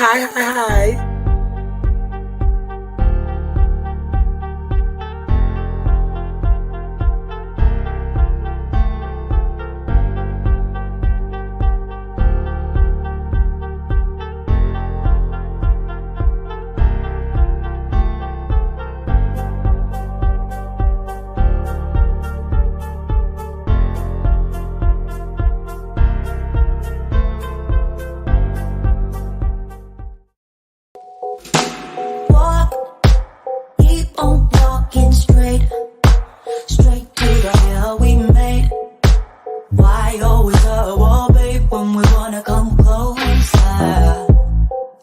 Hi. Walk, keep on walking straight to the hell we made. Why always a wall, babe, when we wanna come closer?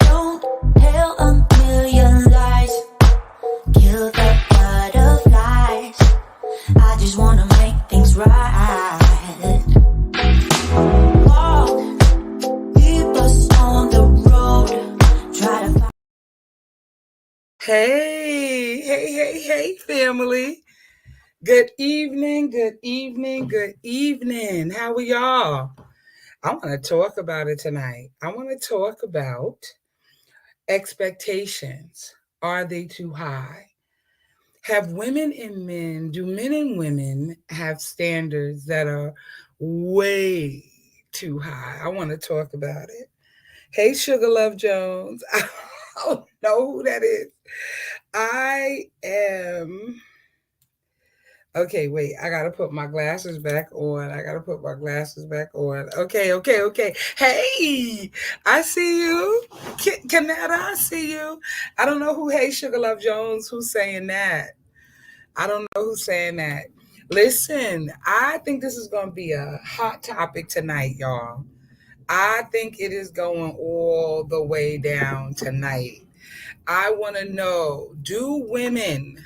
Don't tell a million lies, kill the butterflies. I just wanna make things right. Walk, keep us on the road, try to find. Hey, family. Good evening. How are y'all? I want to talk about it tonight. I want to talk about expectations. Are they too high? Have women and men, do men and women have standards that are way too high? I want to talk about it. Hey, Sugar Love Jones. I don't know who that is. I am. Okay, wait. I gotta put my glasses back on. Okay. Hey, I see you. Kanata, I see you. I don't know who Hey Sugar Love Jones, who's saying that. I don't know who's saying that. Listen, I think this is gonna be a hot topic tonight, y'all. I think it is going all the way down tonight. I want to know, do women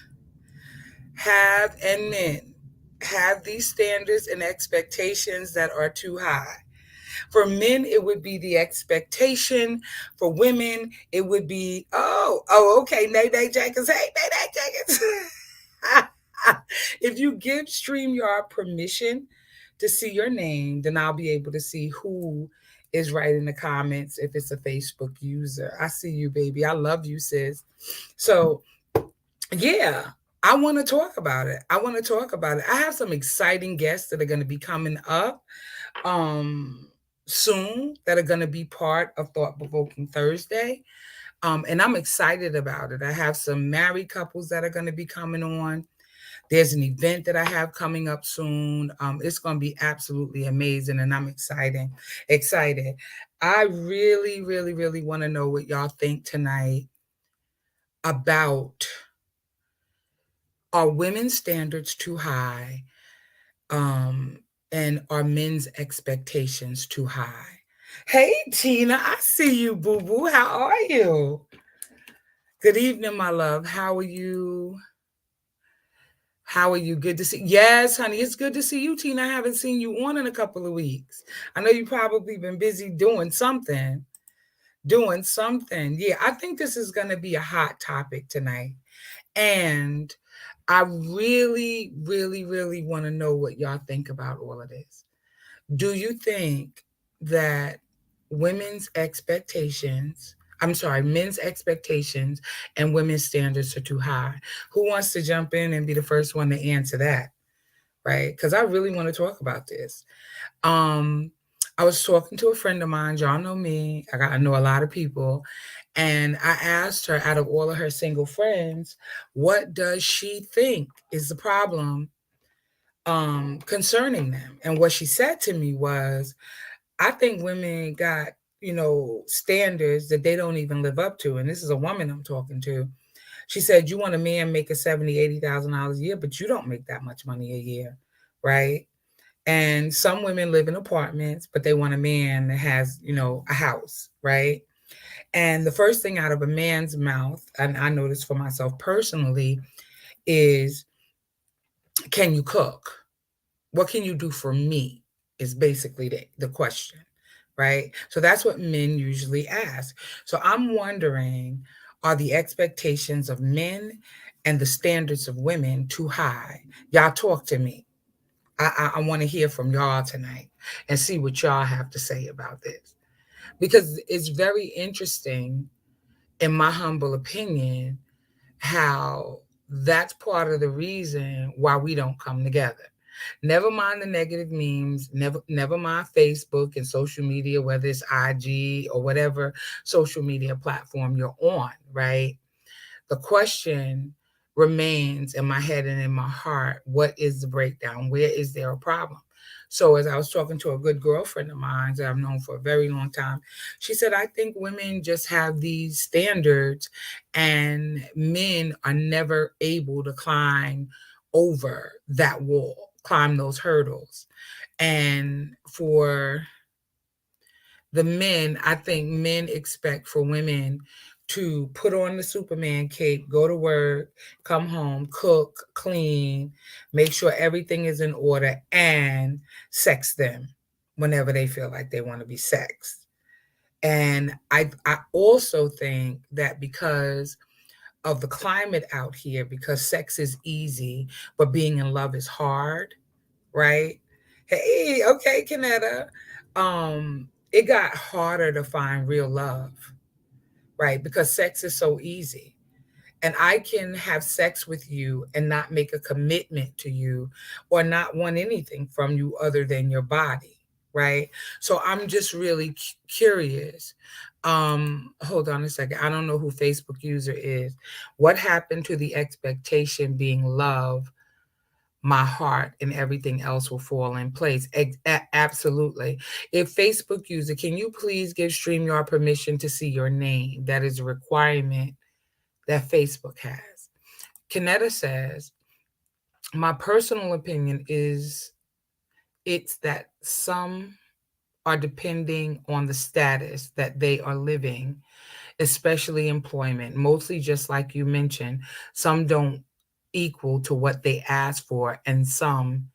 have and men have these standards and expectations that are too high? For men, it would be the expectation. For women, it would be, okay, Nay Jenkins. Hey, Nay Jenkins. If you give StreamYard permission to see your name, then I'll be able to see who is writing the comments if it's a Facebook user. I see you, baby. I love you, sis. So, yeah, I want to talk about it. I have some exciting guests that are going to be coming up soon that are going to be part of Thought Provoking Thursday. And I'm excited about it. I have some married couples that are going to be coming on. There's an event that I have coming up soon. It's going to be absolutely amazing, and I'm excited. I really want to know what y'all think tonight about, are women's standards too high, and are men's expectations too high? Hey, Tina, I see you, boo-boo. How are you? Good evening, my love. How are you? Good to see. Yes, honey, it's good to see you, Tina. I haven't seen you on in a couple of weeks. I know you probably been busy doing something. Yeah, I think this is going to be a hot topic tonight. And I really want to know what y'all think about all of this. Do you think that women's expectations, men's expectations and women's standards are too high? Who wants to jump in and be the first one to answer that? Right? Because I really want to talk about this. I was talking to a friend of mine. Y'all know me. I know a lot of people. And I asked her, out of all of her single friends, what does she think is the problem concerning them? And what she said to me was, I think women got, standards that they don't even live up to. And this is a woman I'm talking to. She said, you want a man making $70,000, $80,000 a year, but you don't make that much money a year, right? And some women live in apartments, but they want a man that has, a house, right? And the first thing out of a man's mouth, and I know this for myself personally, is, can you cook? What can you do for me? Is basically the question, right? So that's what men usually ask. So I'm wondering, are the expectations of men and the standards of women too high? Y'all talk to me. I want to hear from y'all tonight and see what y'all have to say about this. because it's very interesting, in my humble opinion, how that's part of the reason why we don't come together. Never mind the negative memes, never mind Facebook and social media, whether it's IG or whatever social media platform you're on, right? The question remains in my head and in my heart, what is the breakdown? Where is there a problem? So as I was talking to a good girlfriend of mine that I've known for a very long time, she said, I think women just have these standards and men are never able to climb over that wall, climb those hurdles. And for the men, I think men expect for women to put on the Superman cape, go to work, come home, cook, clean, make sure everything is in order, and sex them whenever they feel like they want to be sexed. And I also think that because of the climate out here, because sex is easy, but being in love is hard, right? Hey, okay, Kanetta. It got harder to find real love, right? Because sex is so easy. And I can have sex with you and not make a commitment to you or not want anything from you other than your body, right? So I'm just really curious. Hold on a second. I don't know who Facebook user is. What happened to the expectation being love, my heart, and everything else will fall in place? Absolutely. If Facebook user, can you please give StreamYard permission to see your name? That is a requirement that Facebook has. Kanetta says, my personal opinion is it's that some are depending on the status that they are living, especially employment, mostly just like you mentioned. Some don't equal to what they ask for, and some,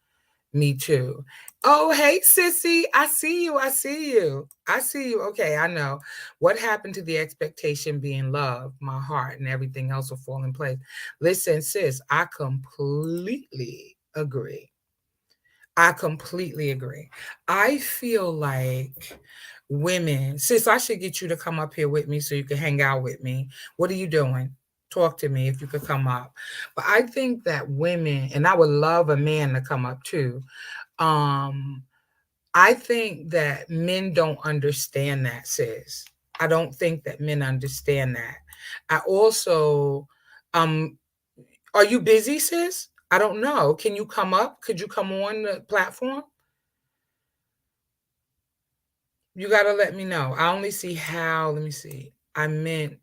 me too. Oh, hey, sissy. I see you. I see you. I see you. Okay, I know. What happened to the expectation being love, my heart, and everything else will fall in place? Listen, sis, I completely agree. I completely agree. I feel like women, sis, I should get you to come up here with me so you can hang out with me. What are you doing? Talk to me if you could come up. But I think that women, and I would love a man to come up too. Um, I think that men don't understand that, sis. I don't think that men understand that. I also, um, are you busy, sis? I don't know. Can you come up? Could you come on the platform? You got to let me know. I only see how. Let me see. I meant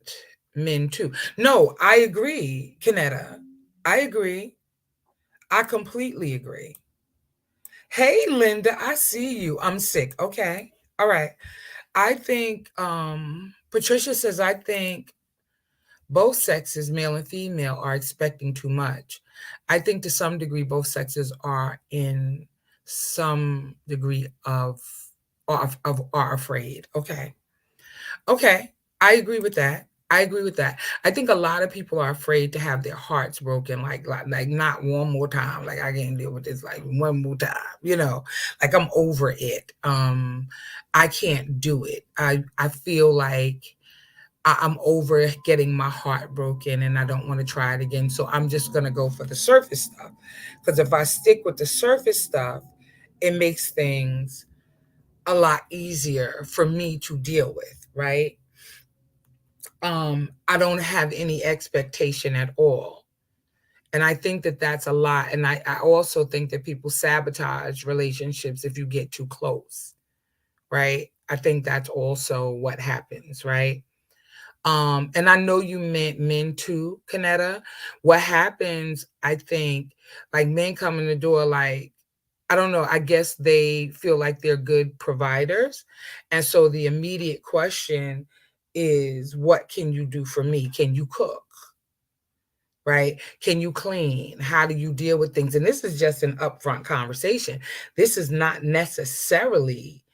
men too. No, I agree, Kanetta. I agree. I completely agree. Hey, Linda, I see you. I'm sick. Okay. All right. I think Patricia says, I think both sexes, male and female, are expecting too much. I think to some degree both sexes are in some degree of are afraid. Okay. Okay. I agree with that. I agree with that. I think a lot of people are afraid to have their hearts broken, like not one more time. Like I can't deal with this like one more time, like I'm over it. I can't do it. I feel like I'm over getting my heart broken and I don't want to try it again. So I'm just gonna go for the surface stuff. Because if I stick with the surface stuff, it makes things a lot easier for me to deal with, right? I don't have any expectation at all. And I think that that's a lot. And I also think that people sabotage relationships if you get too close, right? I think that's also what happens, right? And I know you meant men too, Kanetta. What happens, I think, like men come in the door like, I don't know, I guess they feel like they're good providers. And so the immediate question is, what can you do for me? Can you cook? Right? Can you clean? How do you deal with things? And this is just an upfront conversation. This is not necessarily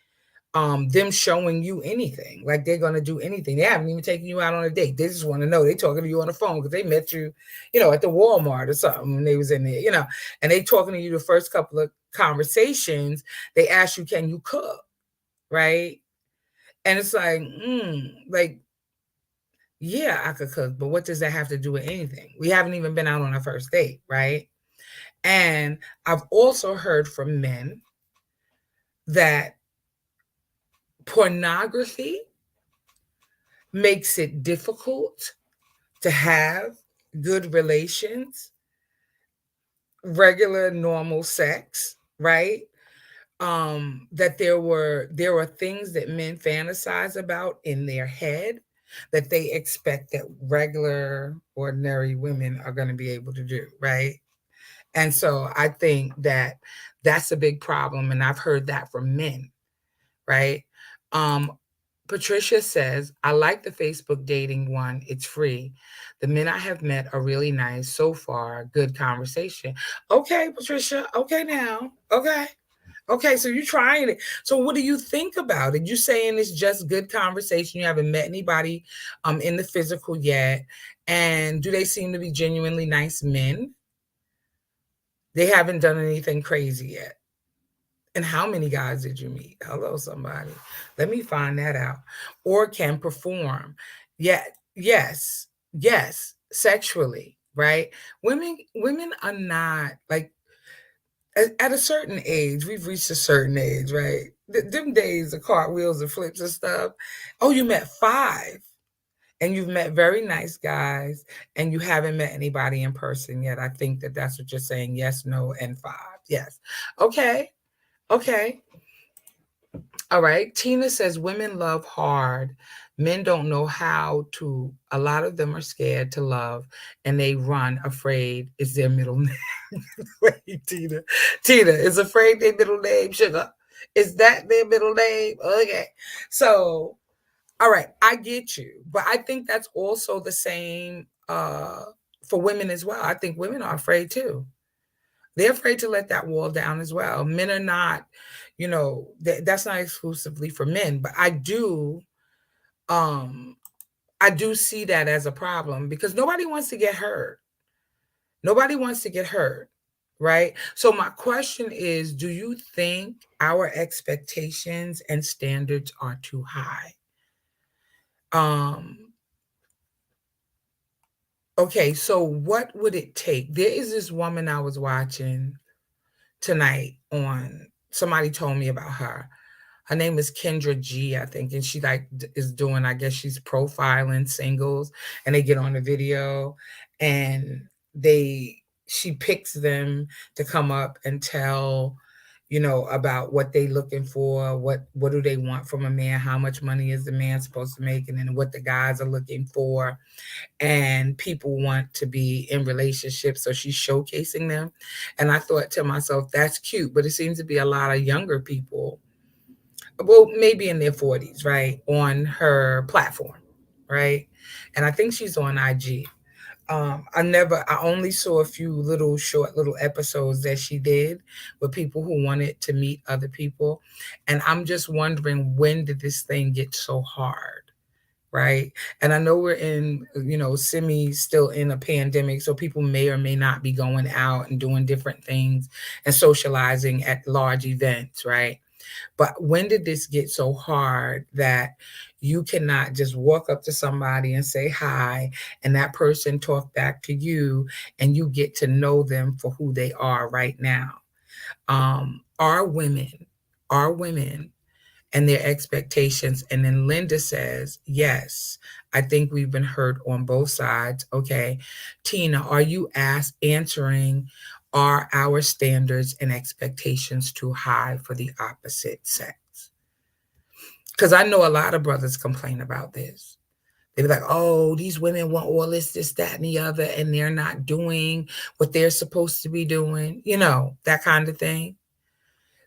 them showing you anything, like they're going to do anything. They haven't even taken you out on a date. They just want to know. They talking to you on the phone because they met you, at the Walmart or something, and they was in there, and they talking to you the first couple of conversations. They ask you, can you cook? Right? And it's like, yeah, I could cook, but what does that have to do with anything? We haven't even been out on our first date, right? And I've also heard from men that pornography makes it difficult to have good relations, regular normal sex, right? That there are things that men fantasize about in their head that they expect that regular ordinary women are going to be able to do, right? And so I think that that's a big problem, and I've heard that from men, right? Um, Patricia says, I like the Facebook dating one. It's free. The men I have met are really nice so far. Good conversation. Okay, Patricia. Okay, now. Okay. Okay, so you're trying it. So what do you think about it? You saying it's just good conversation. You haven't met anybody in the physical yet. And do they seem to be genuinely nice men? They haven't done anything crazy yet. And how many guys did you meet? Hello, somebody. Let me find that out. Or can perform. Yeah, yes, yes, sexually, right? Women are not like at a certain age, we've reached a certain age, right? Them days of cartwheels and flips and stuff. Oh, you met five and you've met very nice guys and you haven't met anybody in person yet. I think that that's what you're saying. Yes, no, and five. Yes. Okay. Okay. All right. Tina says women love hard. Men don't know how to. A lot of them are scared to love and they run afraid it's their middle name. Wait, Tina. Tina is afraid their middle name, sugar. Is that their middle name? Okay. So, all right, I get you. But I think that's also the same for women as well. I think women are afraid too. They're afraid to let that wall down as well. Men are not, that's not exclusively for men, but um I do see that as a problem because nobody wants to get hurt. Nobody wants to get hurt, right? So my question is, do you think our expectations and standards are too high? Um okay, so what would it take? There is this woman I was watching tonight on somebody told me about her. Her name is Kendra G, I think, and she like is doing. I guess she's profiling singles, and they get on the video, and she picks them to come up and tell, about what they looking for, what do they want from a man, how much money is the man supposed to make, and then what the guys are looking for, and people want to be in relationships, so she's showcasing them, and I thought to myself, that's cute, but it seems to be a lot of younger people, well, maybe in their 40s, right, on her platform, right? And I think she's on IG. I only saw a few little episodes that she did with people who wanted to meet other people. And I'm just wondering, when did this thing get so hard? Right. And I know we're in, still in a pandemic. So people may or may not be going out and doing different things and socializing at large events. Right. But when did this get so hard that you cannot just walk up to somebody and say hi, and that person talk back to you, and you get to know them for who they are right now? Are women and their expectations. And then Linda says, yes, I think we've been hurt on both sides. Okay. Tina, are you answering, are our standards and expectations too high for the opposite sex? Because I know a lot of brothers complain about this. They be like, oh, these women want all this, that, and the other, and they're not doing what they're supposed to be doing, that kind of thing.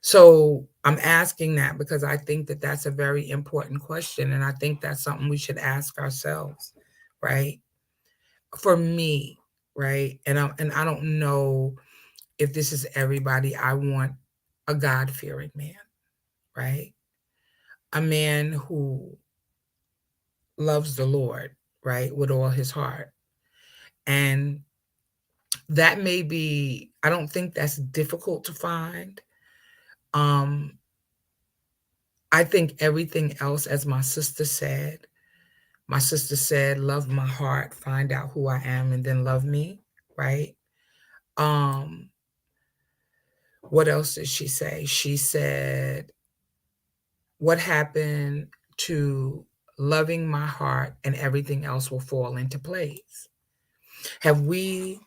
So I'm asking that because I think that that's a very important question. And I think that's something we should ask ourselves, right? For me, right? And I don't know if this is everybody. I want a God-fearing man, right? A man who loves the Lord, right? With all his heart. And that may be, I don't think that's difficult to find. Um, I think everything else, as my sister said, love my heart, find out who I am, and then love me, right? Um, what else did she say? She said, what happened to loving my heart and everything else will fall into place? Have we,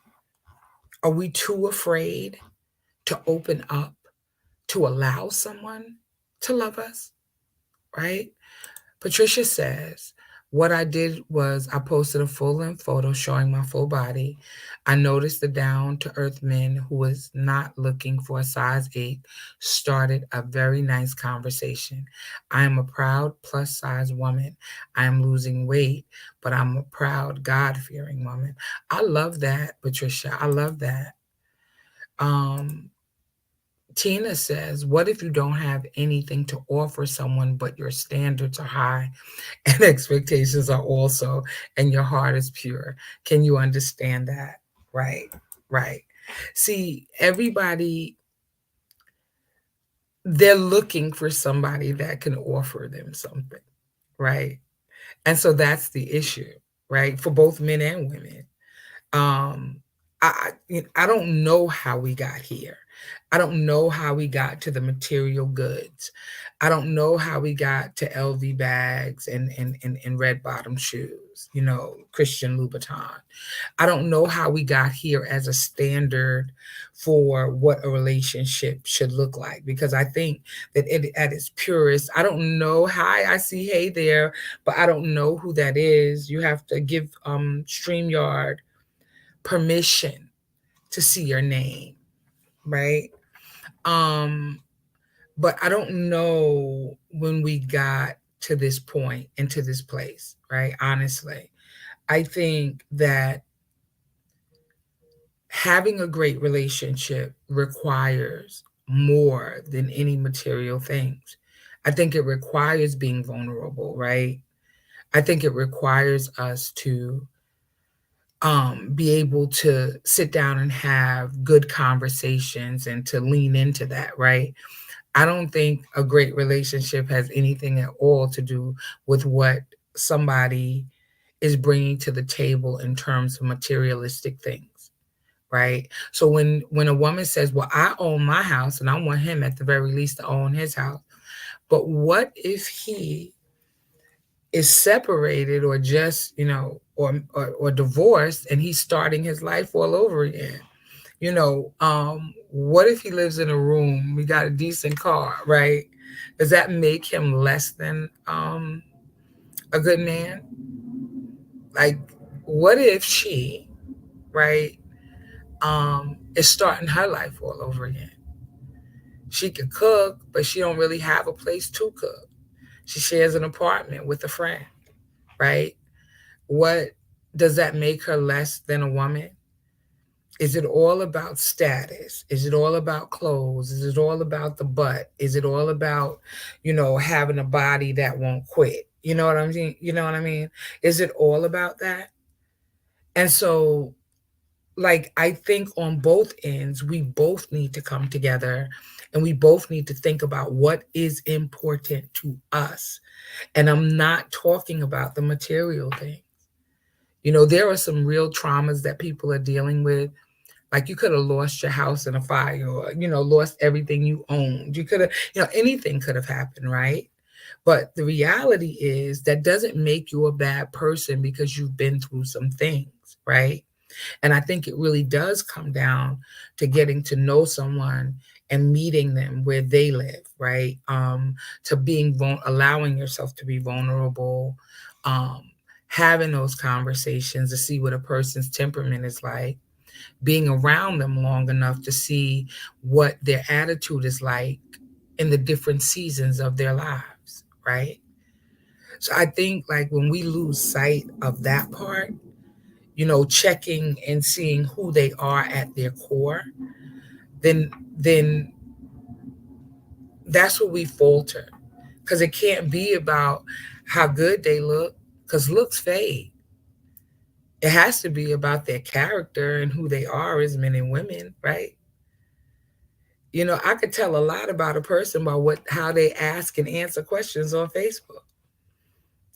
are we too afraid to open up, to allow someone to love us, right? Patricia says, what I did was I posted a full length photo showing my full body. I noticed the down to earth man who was not looking for a size 8 started a very nice conversation. I am a proud plus size woman. I am losing weight, but I'm a proud God fearing woman. I love that, Patricia. I love that. Um, Tina says, what if you don't have anything to offer someone, but your standards are high and expectations are also, and your heart is pure? Can you understand that? Right, right. See, everybody, they're looking for somebody that can offer them something, right? And so that's the issue, right? For both men and women. Um, I don't know how we got here. I don't know how we got to the material goods. I don't know how we got to LV bags and red bottom shoes, you know, Christian Louboutin. I don't know how we got here as a standard for what a relationship should look like, because I think that it, at its purest, I don't know. Hi, I see hey there, but I don't know who that is. You have to give StreamYard permission to see your name, right? Um, but I don't know when we got to this point and to this place, right? Honestly, I think that having a great relationship requires more than any material things. I think it requires being vulnerable, right? I think it requires us to be able to sit down and have good conversations and to lean into that, right? I don't think a great relationship has anything at all to do with what somebody is bringing to the table in terms of materialistic things, right? So when a woman says, "Well, I own my house and I want him at the very least to own his house," but what if he is separated or just, you know, or divorced and he's starting his life all over again? You know, what if he lives in a room, we got a decent car, right? Does that make him less than a good man? Like, what if she, right, is starting her life all over again? She can cook, but she don't really have a place to cook. She shares an apartment with a friend, right? What does that make her less than a woman? Is it all about status? Is it all about clothes? Is it all about the butt? Is it all about, you know, having a body that won't quit? You know what I mean? You know what I mean? Is it all about that? And so, like, I think on both ends, we both need to come together and we both need to think about what is important to us. And I'm not talking about the material thing. You know, there are some real traumas that people are dealing with. Like, you could have lost your house in a fire, or, you know, lost everything you owned. You could have, you know, anything could have happened, right? But the reality is that doesn't make you a bad person because you've been through some things, right? And I think it really does come down to getting to know someone and meeting them where they live, right? To being allowing yourself to be vulnerable, um, having those conversations to see what a person's temperament is like, being around them long enough to see what their attitude is like in the different seasons of their lives, right? So I think, like, when we lose sight of that part, you know, checking and seeing who they are at their core, then that's where we falter. Because it can't be about how good they look, because looks fade. It has to be about their character and who they are as men and women, right? I could tell a lot about a person by how they ask and answer questions on Facebook.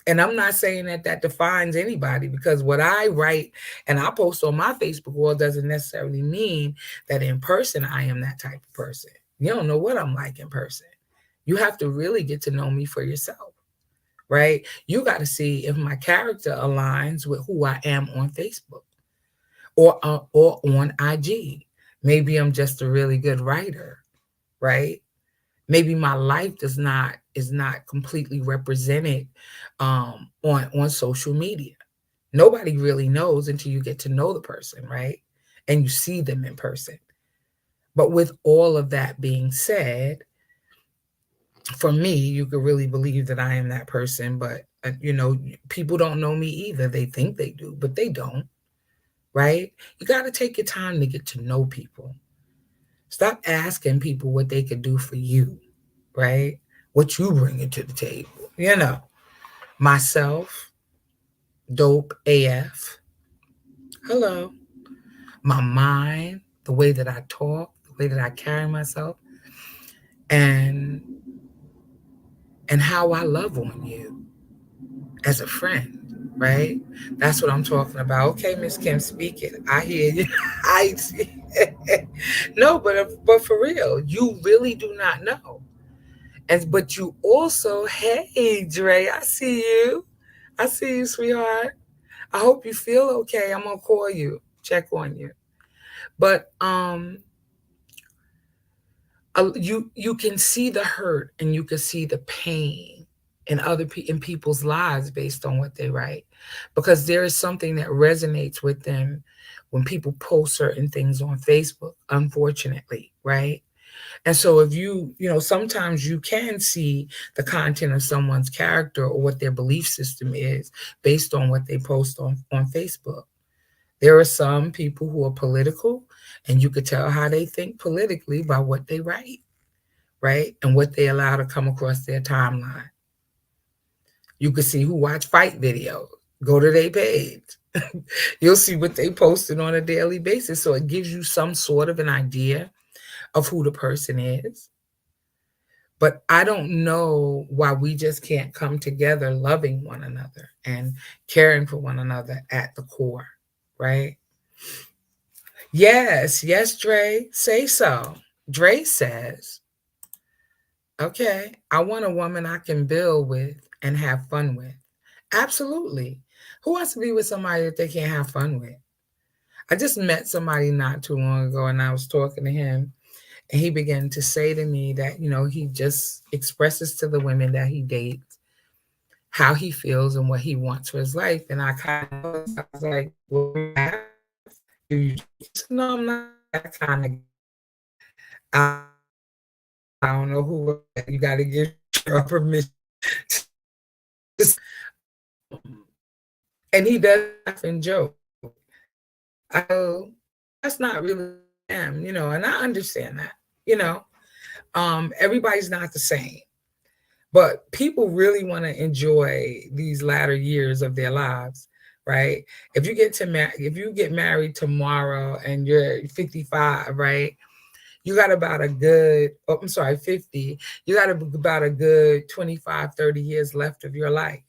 And I'm not saying that that defines anybody, because what I write and I post on my Facebook wall doesn't necessarily mean that in person I am that type of person. You don't know what I'm like in person. You have to really get to know me for yourself, right? You got to see if my character aligns with who I am on Facebook or on IG. Maybe I'm just a really good writer, right? Maybe my life is not completely represented on social media. Nobody really knows until you get to know the person, right? And you see them in person. But with all of that being said, for me, you could really believe that I am that person. But people don't know me either. They think they do, but they don't, right? You got to take your time to get to know people. Stop asking people what they could do for you, right? What you bring to the table. Myself, dope AF. Hello. My mind, the way that I talk, the way that I carry myself, and how I love on you as a friend, right? That's what I'm talking about. Okay, Miss Kim, speak it. I hear you. I see. No, but for real, you really do not know. But you also, hey Dre, I see you. I see you, sweetheart. I hope you feel okay. I'm gonna call you, check on you. But you can see the hurt and you can see the pain in people's lives based on what they write, because there is something that resonates with them when people post certain things on Facebook, unfortunately, right? And so if sometimes you can see the content of someone's character or what their belief system is based on what they post on Facebook. There are some people who are political, and you could tell how they think politically by what they write, right? And what they allow to come across their timeline. You can see who watch fight videos. Go to their page. You'll see what they posted on a daily basis. So it gives you some sort of an idea of who the person is. But I don't know why we just can't come together loving one another and caring for one another at the core, right? Yes, Dre, say so. Dre says, okay, I want a woman I can build with and have fun with. Absolutely. Who wants to be with somebody that they can't have fun with? I just met somebody not too long ago, and I was talking to him, and he began to say to me that, he just expresses to the women that he dates how he feels and what he wants for his life. And I was like, well, do you? No, I'm not that kind of. I don't know who you got to give your permission. And he does laugh and joke. I go, that's not really him, and I understand that, everybody's not the same. But people really want to enjoy these latter years of their lives, right? If you get married tomorrow and you're 55, right? You got about 50. You got about a good 25, 30 years left of your life.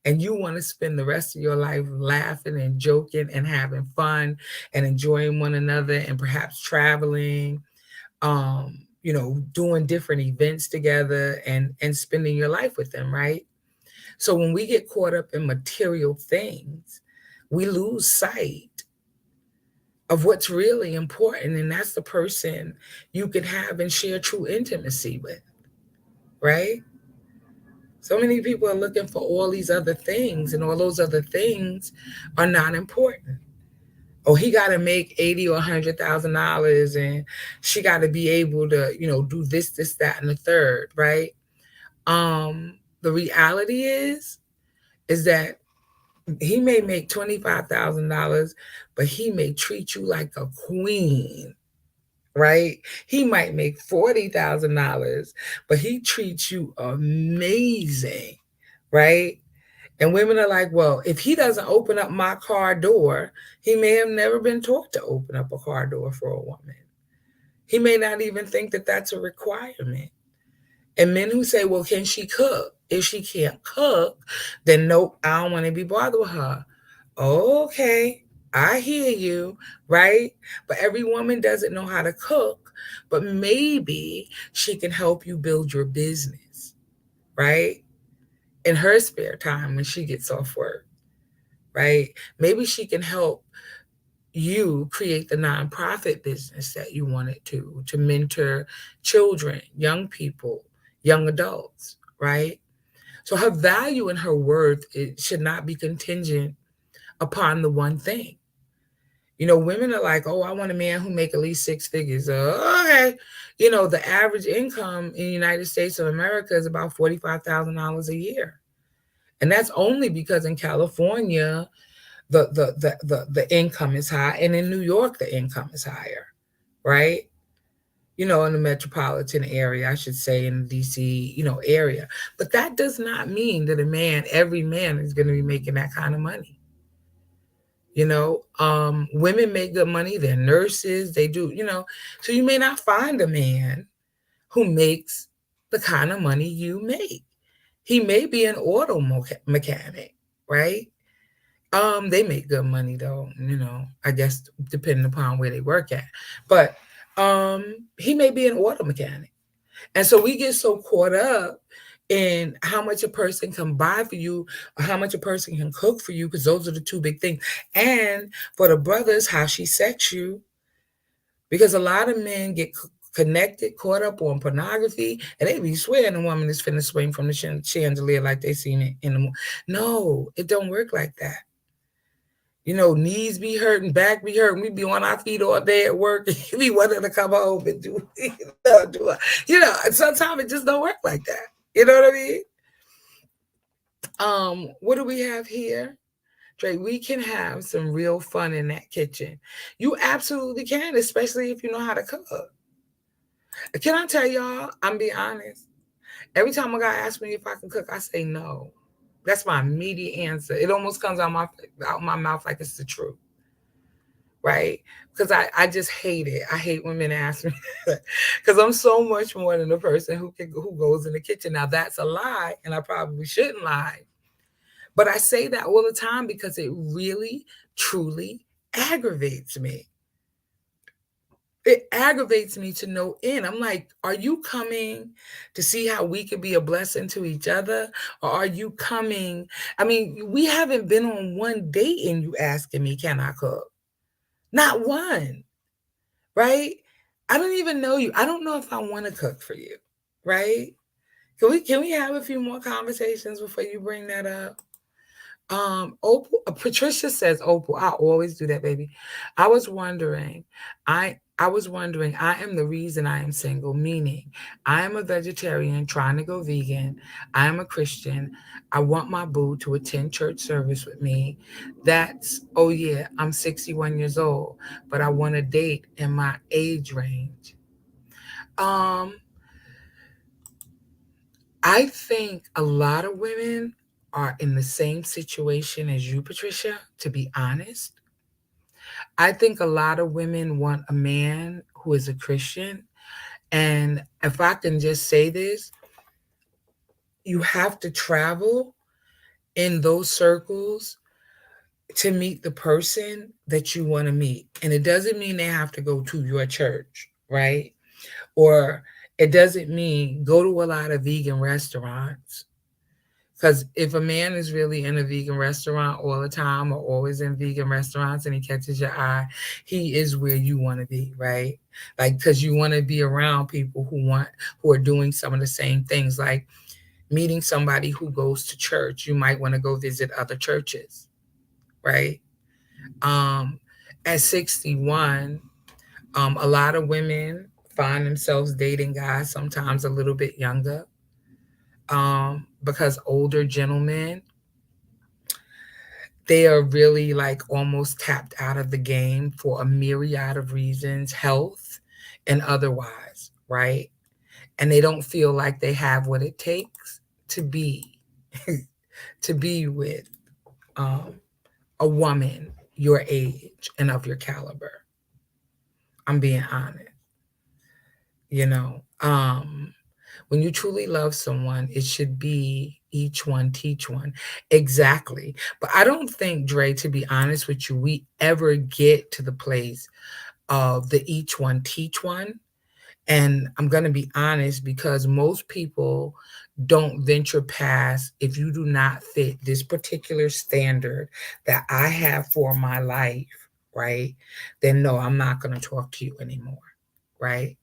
And you want to spend the rest of your life laughing and joking and having fun and enjoying one another and perhaps traveling, doing different events together and spending your life with them, right? So when we get caught up in material things, we lose sight of what's really important, and that's the person you can have and share true intimacy with, right? So many people are looking for all these other things, and all those other things are not important. Oh, he got to make $80,000 or $100,000, and she got to be able to, do this, that, and the third, right? The reality is that he may make $25,000, but he may treat you like a queen, right? He might make $40,000, but he treats you amazing, right? And women are like, well, if he doesn't open up my car door, he may have never been taught to open up a car door for a woman. He may not even think that that's a requirement. And men who say, well, can she cook? If she can't cook, then nope, I don't want to be bothered with her. Okay, I hear you, right? But every woman doesn't know how to cook, but maybe she can help you build your business, right? In her spare time when she gets off work, right? Maybe she can help you create the nonprofit business that you wanted to mentor children, young people, young adults, right? So her value and her worth, it should not be contingent upon the one thing. You know, women are like, oh, I want a man who make at least six figures. Okay. You know, the average income in the United States of America is about $45,000 a year. And that's only because in California, the income is high, and in New York the income is higher, right? You know, in the metropolitan area, I should say, in the DC, area. But that does not mean that every man is going to be making that kind of money. Women make good money. They're nurses. They do, so you may not find a man who makes the kind of money you make. He may be an auto mechanic, right? They make good money though, I guess depending upon where they work at. But he may be an auto mechanic. And so we get so caught up in how much a person can buy for you or how much a person can cook for you, because those are the two big things. And for the brothers, how she sex you. Because a lot of men get connected, caught up on pornography, and they be swearing a woman is finna swing from the chandelier like they seen it in the movie. No, it don't work like that. Knees be hurting, back be hurting. We be on our feet all day at work. We wanted to come home and do sometimes it just don't work like that. You know what I mean? What do we have here? Dre, we can have some real fun in that kitchen. You absolutely can, especially if you know how to cook. Can I tell y'all, I'm being honest. Every time a guy asks me if I can cook, I say no. That's my immediate answer. It almost comes out my mouth like it's the truth, right? Because I just hate it. I hate when men ask me because I'm so much more than the person who goes in the kitchen. Now that's a lie, and I probably shouldn't lie, but I say that all the time because it really, truly aggravates me. It aggravates me to no end. I'm like, are you coming to see how we could be a blessing to each other? Or are you coming? I mean, we haven't been on one date and you asking me, can I cook? Not one, right? I don't even know you. I don't know if I want to cook for you, right? Can we have a few more conversations before you bring that up? Opal, Patricia says, Opal, I always do that, baby. I was wondering, I am the reason I am single, meaning I am a vegetarian trying to go vegan. I am a Christian. I want my boo to attend church service with me. Oh yeah, I'm 61 years old, but I want to date in my age range. I think a lot of women are in the same situation as you, Patricia, to be honest. I think a lot of women want a man who is a Christian. And if I can just say this, you have to travel in those circles to meet the person that you want to meet. And it doesn't mean they have to go to your church, right? Or it doesn't mean go to a lot of vegan restaurants. Because if a man is really in a vegan restaurant all the time or always in vegan restaurants and he catches your eye, he is where you want to be, right? Like, because you want to be around people who are doing some of the same things, like meeting somebody who goes to church. You might want to go visit other churches, right? At 61, a lot of women find themselves dating guys sometimes a little bit younger. Because older gentlemen, they are really like almost tapped out of the game for a myriad of reasons, health and otherwise, right? And they don't feel like they have what it takes to be with a woman your age and of your caliber. I'm being honest. you know. When you truly love someone, it should be each one teach one. Exactly. But I don't think, Dre, to be honest with you, we ever get to the place of the each one teach one. And I'm going to be honest because most people don't venture past if you do not fit this particular standard that I have for my life, right? Then no, I'm not going to talk to you anymore, right?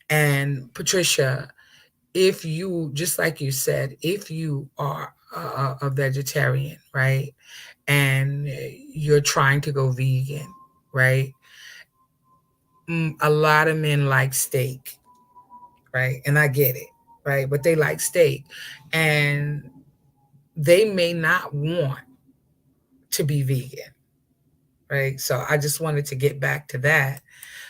And Patricia, if you, just like you said, if you are a vegetarian, right, and you're trying to go vegan, right, a lot of men like steak, right, and I get it, right, but they like steak, and they may not want to be vegan, right? So I just wanted to get back to that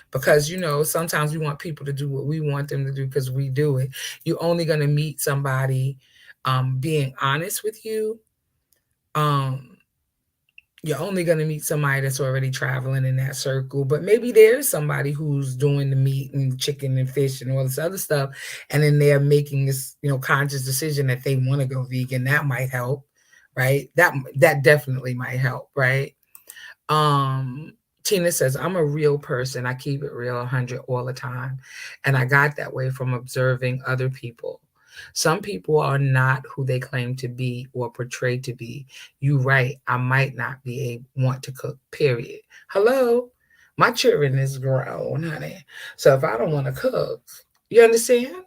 because sometimes we want people to do what we want them to do because we do it. You're only going to meet somebody being honest with you. um you're only going to meet somebody that's already traveling in that circle, but maybe there's somebody who's doing the meat and chicken and fish and all this other stuff, and then they're making this conscious decision that they want to go vegan. That might help, right? That definitely might help, right? um Tina says, I'm a real person. I keep it real 100 all the time. And I got that way from observing other people. Some people are not who they claim to be or portray to be. You right. I might not want to cook, period. Hello? My children is grown, honey. So if I don't want to cook, you understand?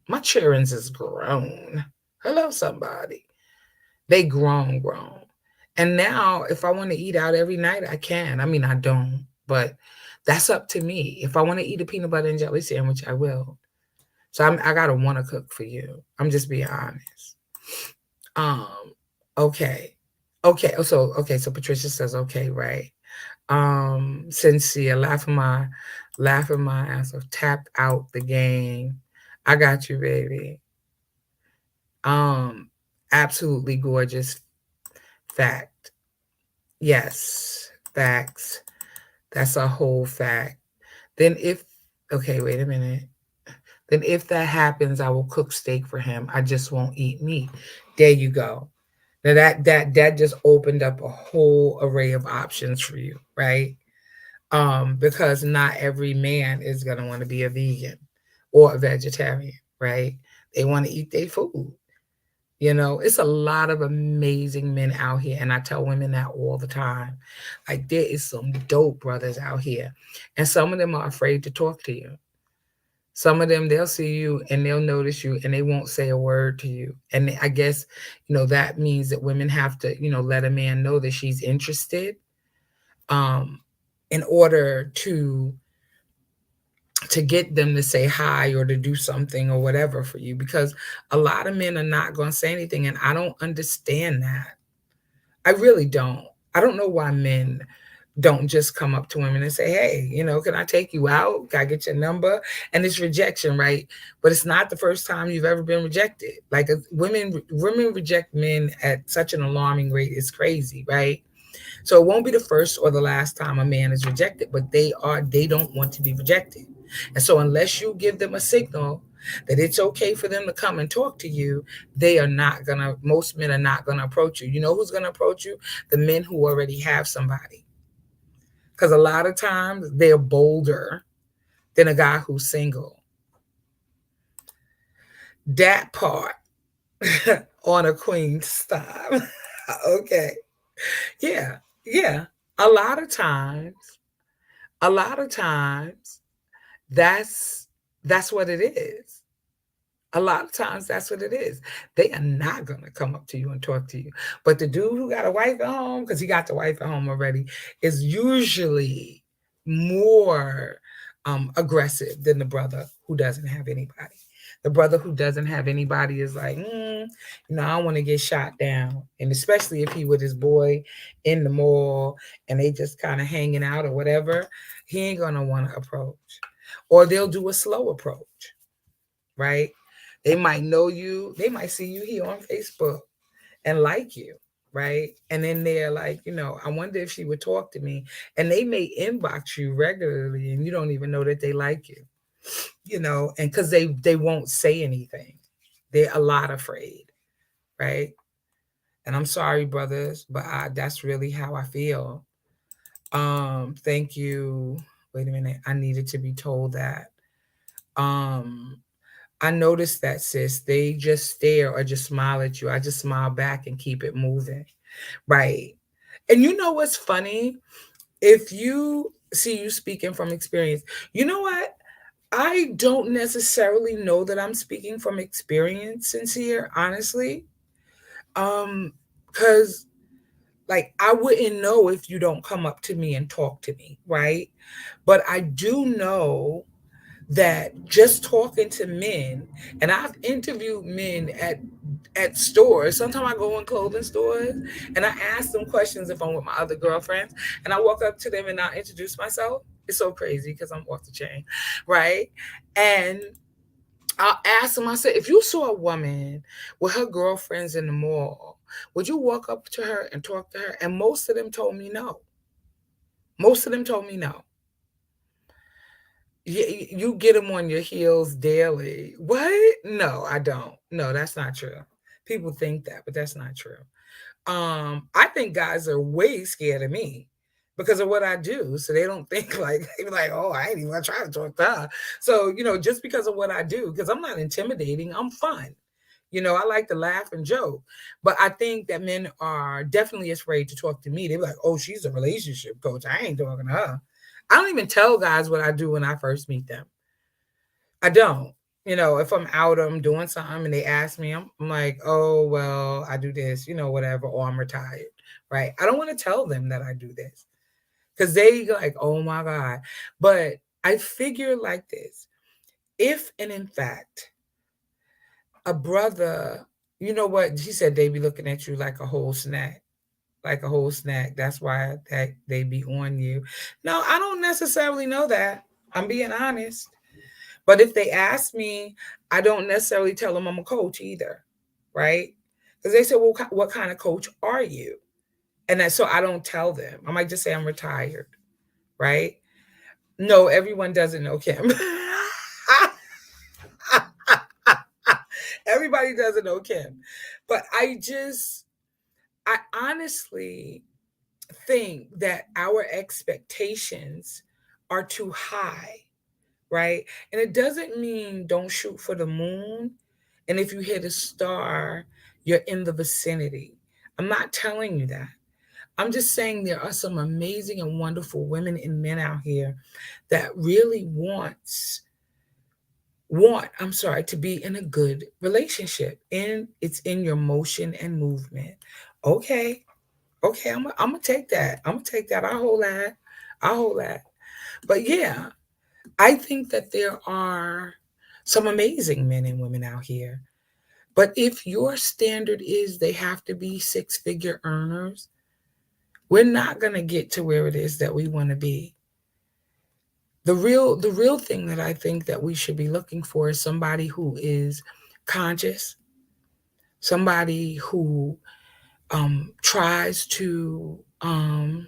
My children's is grown. Hello, somebody. They grown. And now if I want to eat out every night, I can. I mean, I don't, but that's up to me. If I want to eat a peanut butter and jelly sandwich, I will. So I gotta want to cook for you. I'm just being honest. Um, okay. Okay. So Patricia says, okay, right. Sincere, laughing my ass off, tapped out the game. I got you, baby. Absolutely gorgeous. Fact. Yes, facts. That's a whole fact. Okay, wait a minute. Then if that happens, I will cook steak for him. I just won't eat meat. There you go. Now that just opened up a whole array of options for you, right? Because not every man is gonna want to be a vegan or a vegetarian, right? They want to eat their food. It's a lot of amazing men out here. And I tell women that all the time. Like, there is some dope brothers out here. And some of them are afraid to talk to you. Some of them, they'll see you and they'll notice you and they won't say a word to you. And I guess, that means that women have to, let a man know that she's interested in order to get them to say hi or to do something or whatever for you, because a lot of men are not going to say anything. And I don't understand that. I really don't. I don't know why men don't just come up to women and say, hey, can I take you out? Can I get your number? And it's rejection, right? But it's not the first time you've ever been rejected. Like, women reject men at such an alarming rate. It's crazy, right? So it won't be the first or the last time a man is rejected, but they don't want to be rejected. And so unless you give them a signal that it's okay for them to come and talk to you, most men are not gonna approach you. You know who's gonna approach you? The men who already have somebody. Because a lot of times they're bolder than a guy who's single. That part on a queen style. Okay. Yeah. A lot of times, that's what it is. A lot of times that's what it is. They are not going to come up to you and talk to you. But the dude who got a wife at home, because he got the wife at home already, is usually more aggressive than the brother who doesn't have anybody. The brother who doesn't have anybody is like, I want to get shot down. And especially if he with his boy in the mall and they just kind of hanging out or whatever, he ain't going to want to approach. Or they'll do a slow approach, right? They might know you. They might see you here on Facebook and like you, right? And then they're like, I wonder if she would talk to me. And they may inbox you regularly and you don't even know that they like you. and because they won't say anything. They're a lot afraid, right? And I'm sorry, brothers, but that's really how I feel. Thank you. Wait a minute. I needed to be told that. Um, I noticed that, sis. They just stare or just smile at you. I just smile back and keep it moving. Right. And you know what's funny? If you see you speaking from experience, you know what? I don't necessarily know that I'm speaking from experience, Sincere, honestly. Because like I wouldn't know if you don't come up to me and talk to me, right? But I do know that just talking to men, and I've interviewed men at stores. Sometimes I go in clothing stores and I ask them questions if I'm with my other girlfriends, and I walk up to them and I introduce myself. It's so crazy because I'm off the chain, right? And I'll ask them, I said, if you saw a woman with her girlfriends in the mall, would you walk up to her and talk to her? And most of them told me no. Most of them told me no. You get them on your heels daily. What? No, I don't. No, that's not true. People think that, but that's not true. I think guys are way scared of me because of what I do. So they don't think like they be like, oh, I ain't even gonna try to talk to her. So, just because of what I do, because I'm not intimidating, I'm fun. I like to laugh and joke. But I think that men are definitely afraid to talk to me. They're like, oh, she's a relationship coach. I ain't talking to her. I don't even tell guys what I do when I first meet them. I don't. If I'm out, I'm doing something and they ask me, I'm like, oh, well, I do this, whatever, or I'm retired, right? I don't want to tell them that I do this because they go like, oh my God. But I figure like this. If and in fact, a brother, you know what? She said they be looking at you like a whole snack. Like a whole snack. That's why that they be on you. No, I don't necessarily know that. I'm being honest. But if they ask me, I don't necessarily tell them I'm a coach either, right? Because they say, well, what kind of coach are you? And so I don't tell them. I might just say I'm retired, right? No, everyone doesn't know Kim. Everybody doesn't know Kim. But I honestly think that our expectations are too high, right? And it doesn't mean don't shoot for the moon. And if you hit a star, you're in the vicinity. I'm not telling you that. I'm just saying there are some amazing and wonderful women and men out here that really to be in a good relationship. And it's in your motion and movement. Okay. Okay, I'm gonna take that. I'm gonna take that. I hold that. I hold that. But yeah, I think that there are some amazing men and women out here. But if your standard is they have to be six-figure earners, we're not going to get to where it is that we want to be. The real thing that I think that we should be looking for is somebody who is conscious, somebody who tries to um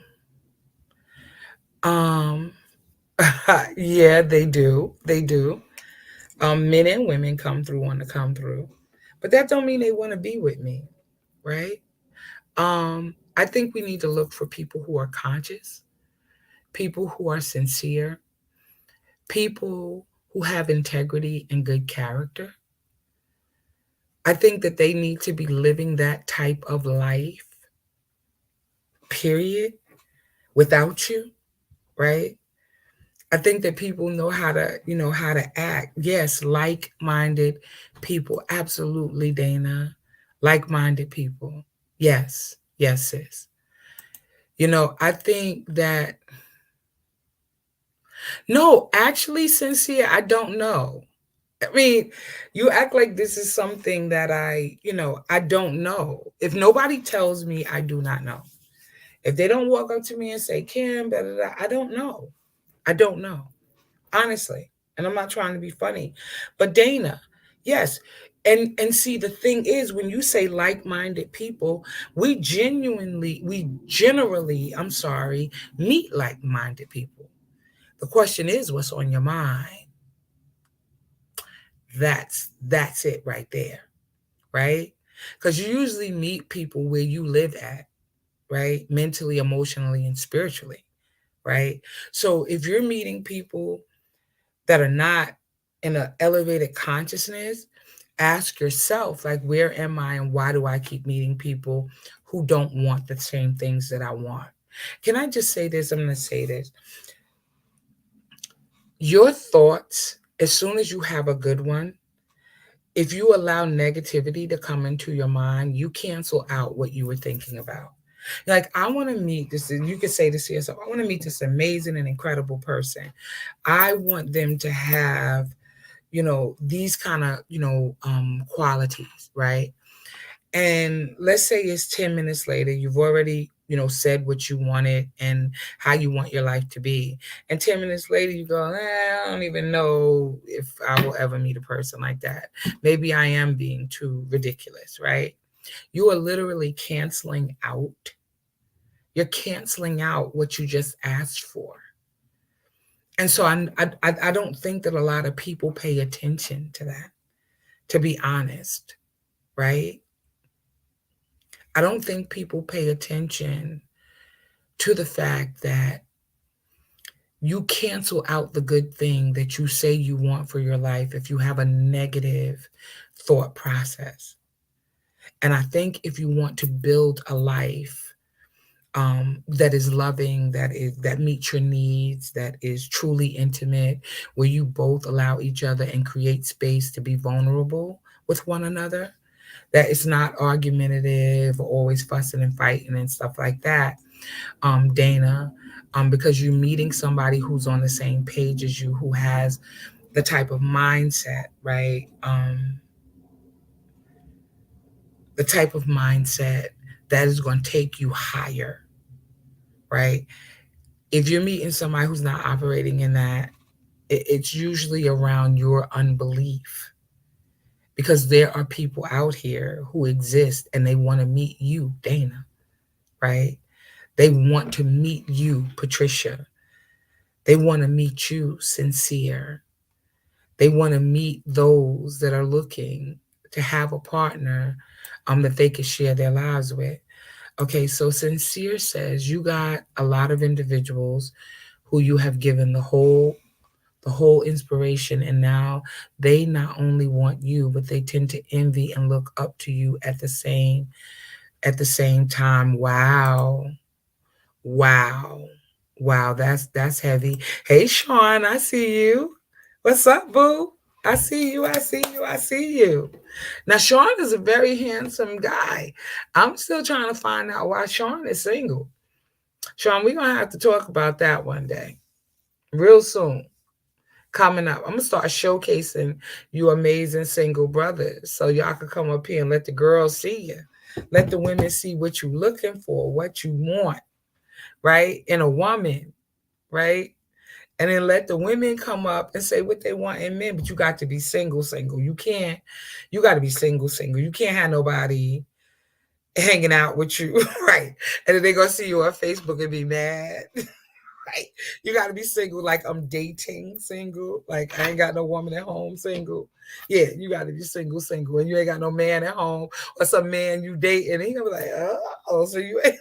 yeah, they do. They do. Men and women want to come through, but that don't mean they want to be with me, right? I think we need to look for people who are conscious, people who are sincere, people who have integrity and good character. I think that they need to be living that type of life, period, without you, right? I think that people know how to act. Yes, like-minded people. Absolutely, Dana. Like-minded people. Yes. Yes, sis. I think that no, actually, Sincere, I don't know. I mean, you act like this is something that I don't know. If nobody tells me, I do not know. If they don't walk up to me and say, Kim, da, da, da, I don't know. I don't know. Honestly. And I'm not trying to be funny. But Dana, yes. And see, the thing is, when you say like-minded people, we generally, I'm sorry, meet like-minded people. The question is, what's on your mind? that's it right there, right? Because you usually meet people where you live at, right? Mentally, emotionally, and spiritually, right? So if you're meeting people that are not in an elevated consciousness, ask yourself, like, where am I and why do I keep meeting people who don't want the same things that I want? Can I just say this? I'm going to say this. Your thoughts, as soon as you have a good one, if you allow negativity to come into your mind, you cancel out what you were thinking about. Like, I want to meet this, you could say this to yourself, I want to meet this amazing and incredible person. I want them to have, these kind of, qualities, right? And let's say it's 10 minutes later, you've already, said what you wanted and how you want your life to be. And 10 minutes later, you go, I don't even know if I will ever meet a person like that. Maybe I am being too ridiculous, right? You are literally canceling out. You're canceling out what you just asked for. And so I don't think that a lot of people pay attention to that, to be honest, right? I don't think people pay attention to the fact that you cancel out the good thing that you say you want for your life if you have a negative thought process. And I think if you want to build a life that is loving, that meets your needs, that is truly intimate, where you both allow each other and create space to be vulnerable with one another, that it's not argumentative or always fussing and fighting and stuff like that, Dana, because you're meeting somebody who's on the same page as you, who has the type of mindset, right? The type of mindset that is going to take you higher, right? If you're meeting somebody who's not operating in that, it's usually around your unbelief. Because there are people out here who exist and they want to meet you, Dana, right? They want to meet you, Patricia. They want to meet you, Sincere. They want to meet those that are looking to have a partner that they can share their lives with. Okay, so Sincere says you got a lot of individuals who you have given the whole inspiration, and now they not only want you, but they tend to envy and look up to you at the same time. Wow, that's heavy. Hey, Sean, I see you. What's up, boo? I see you. Now, Sean is a very handsome guy. I'm still trying to find out why Sean is single. Sean, we're going to have to talk about that one day, real soon. Coming up, I'm going to start showcasing you amazing single brothers so y'all can come up here and let the girls see you. Let the women see what you're looking for, what you want, right? In a woman, right? And then let the women come up and say what they want in men, but you got to be single. You got to be single. You can't have nobody hanging out with you, right? And then they're going to see you on Facebook and be mad, right? You got to be single, like I'm dating single, like I ain't got no woman at home single. Yeah, you got to be single, and you ain't got no man at home or some man you date, and he gonna be like, oh, so you ain't,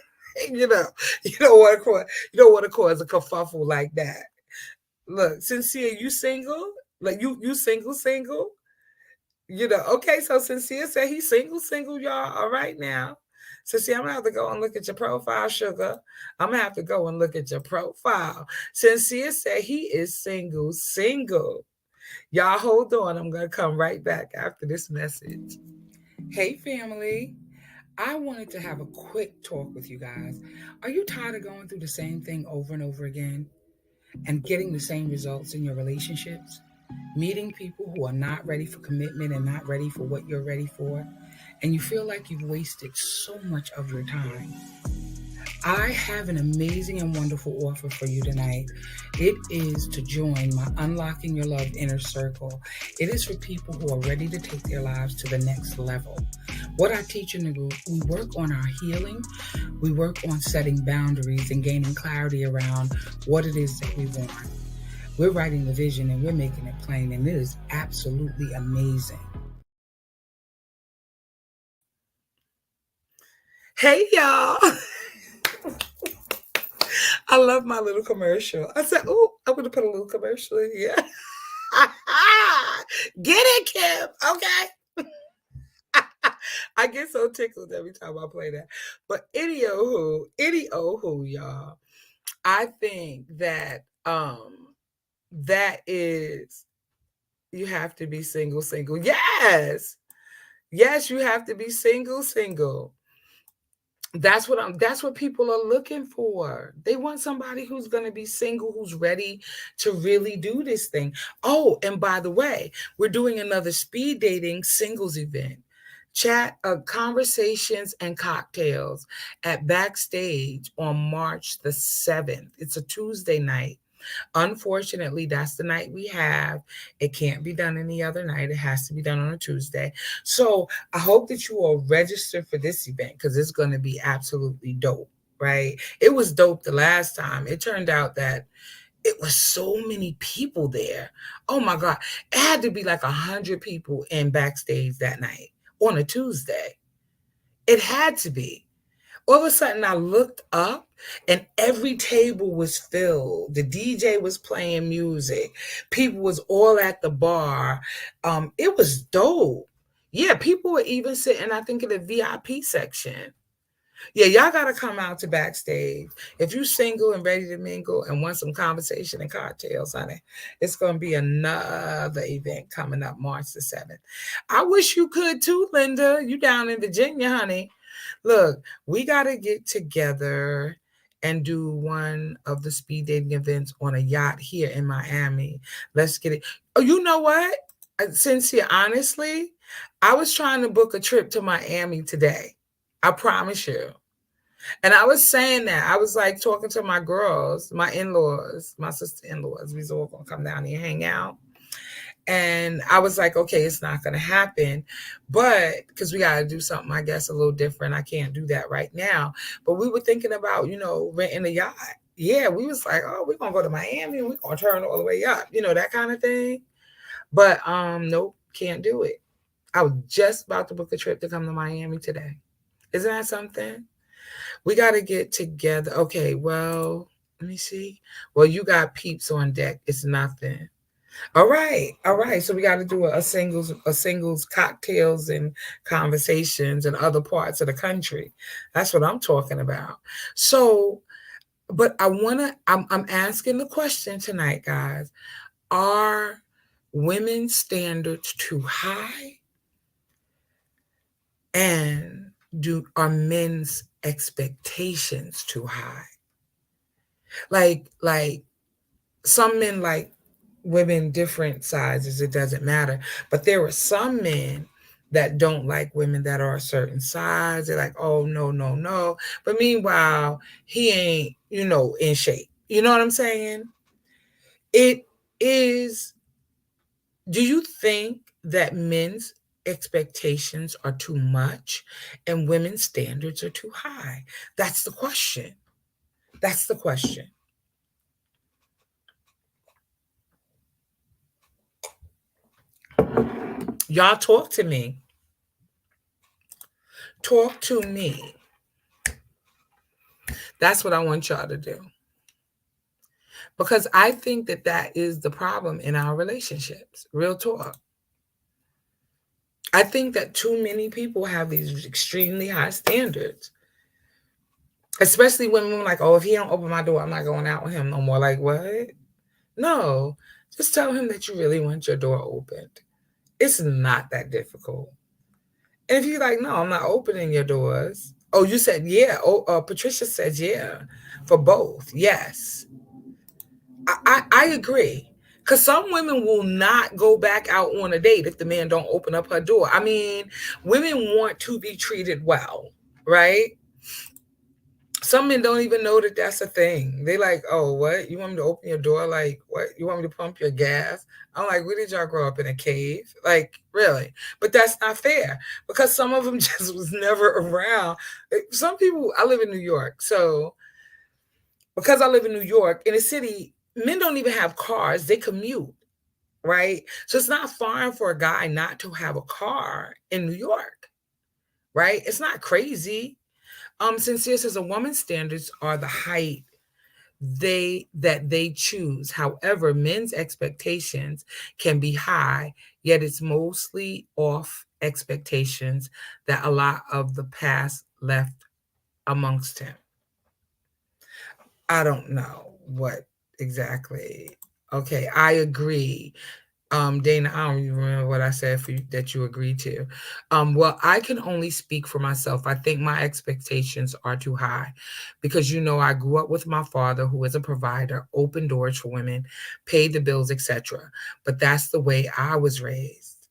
you don't want to cause a kerfuffle like that. Look, Sincere, you single? Like you single? Okay, so Sincere said he's single, y'all. All right now. Sincere, I'm gonna have to go and look at your profile, sugar. I'm gonna have to go and look at your profile. Sincere said he is single. Y'all hold on. I'm gonna come right back after this message. Hey, family. I wanted to have a quick talk with you guys. Are you tired of going through the same thing over and over again and getting the same results in your relationships? Meeting people who are not ready for commitment and not ready for what you're ready for, and you feel like you've wasted so much of your time. I have an amazing and wonderful offer for you tonight. It is to join my Unlocking Your Love Inner Circle. It is for people who are ready to take their lives to the next level. What I teach in the group, we work on our healing, we work on setting boundaries and gaining clarity around what it is that we want. We're writing the vision and we're making it plain, and it is absolutely amazing. Hey, y'all. I love my little commercial. I said, oh, I'm going to put a little commercial in here. Get it, Kim. Okay. I get so tickled every time I play that. But anywho, y'all. I think that that is, you have to be single. Yes. Yes, you have to be single. That's what people are looking for. They want somebody who's going to be single, who's ready to really do this thing. Oh, and by the way, we're doing another speed dating singles event. Chat, conversations and cocktails at Backstage on March the 7th. It's a Tuesday night. Unfortunately, that's the night we have. It can't be done any other night. It has to be done on a Tuesday. So I hope that you all register for this event because it's going to be absolutely dope, right? It was dope the last time. It turned out that it was so many people there. Oh my God. It had to be like 100 people in Backstage that night on a Tuesday. It had to be. All of a sudden I looked up and every table was filled. The DJ was playing music. People was all at the bar. It was dope. Yeah, people were even sitting, I think, in the VIP section. Yeah, y'all got to come out to Backstage. If you're single and ready to mingle and want some conversation and cocktails, honey, it's going to be another event coming up March the 7th. I wish you could too, Linda. You down in Virginia, honey. Look, we got to get together and do one of the speed dating events on a yacht here in Miami. Let's get it. Oh, you know what? Sincere, honestly, I was trying to book a trip to Miami today. I promise you. And I was saying that. I was like talking to my girls, my in-laws, my sister-in-laws. We was all going to come down here and hang out. And I was like, okay, it's not going to happen. But because we got to do something, I guess, a little different. I can't do that right now. But we were thinking about, renting a yacht. Yeah, we was like, oh, we're going to go to Miami and we're going to turn all the way up. That kind of thing. But nope, can't do it. I was just about to book a trip to come to Miami today. Isn't that something? We got to get together. Okay, well, let me see. Well, you got peeps on deck. It's nothing. All right. So we got to do a singles cocktails and conversations in other parts of the country. That's what I'm talking about. So, but I'm asking the question tonight, guys. Are women's standards too high? And are men's expectations too high? Like some men like women different sizes, it doesn't matter. But there are some men that don't like women that are a certain size. They're like, oh, no. But meanwhile, he ain't, in shape. You know what I'm saying? It is, do you think that men's expectations are too much and women's standards are too high? That's the question. Y'all talk to me. That's what I want y'all to do. Because I think that is the problem in our relationships. Real talk. I think that too many people have these extremely high standards. Especially when we're like, oh, if he don't open my door, I'm not going out with him no more. Like, what? No. Just tell him that you really want your door opened. It's not that difficult. And if you're like, no, I'm not opening your doors. Oh, you said, yeah. Oh, Patricia said, yeah, for both. Yes. I agree. Because some women will not go back out on a date if the man don't open up her door. I mean, women want to be treated well, right? Some men don't even know that that's a thing. They like, oh, what? You want me to open your door? Like, what? You want me to pump your gas? I'm like, where did y'all grow up, in a cave? Like, really? But that's not fair because some of them just was never around. Some people, I live in New York. So because I live in New York, in a city, men don't even have cars, they commute, right? So it's not foreign for a guy not to have a car in New York, right? It's not crazy. Sincere says a woman's standards are the height they choose. However, men's expectations can be high, yet it's mostly off expectations that a lot of the past left amongst him. I don't know what exactly. Okay, I agree. Dana, I don't even remember what I said for you that you agreed to. Well, I can only speak for myself. I think my expectations are too high because, I grew up with my father, who is a provider, opened doors for women, paid the bills, etc. But that's the way I was raised.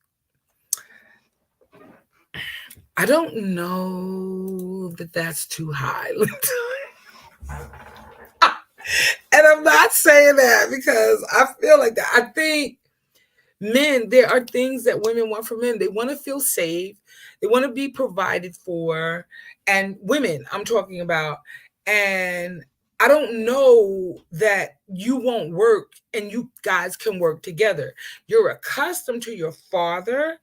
I don't know that that's too high. And I'm not saying that because I feel like that. I think men, there are things that women want from men. They want to feel safe. They want to be provided for. And women, I'm talking about. And I don't know that you won't work and you guys can work together. You're accustomed to your father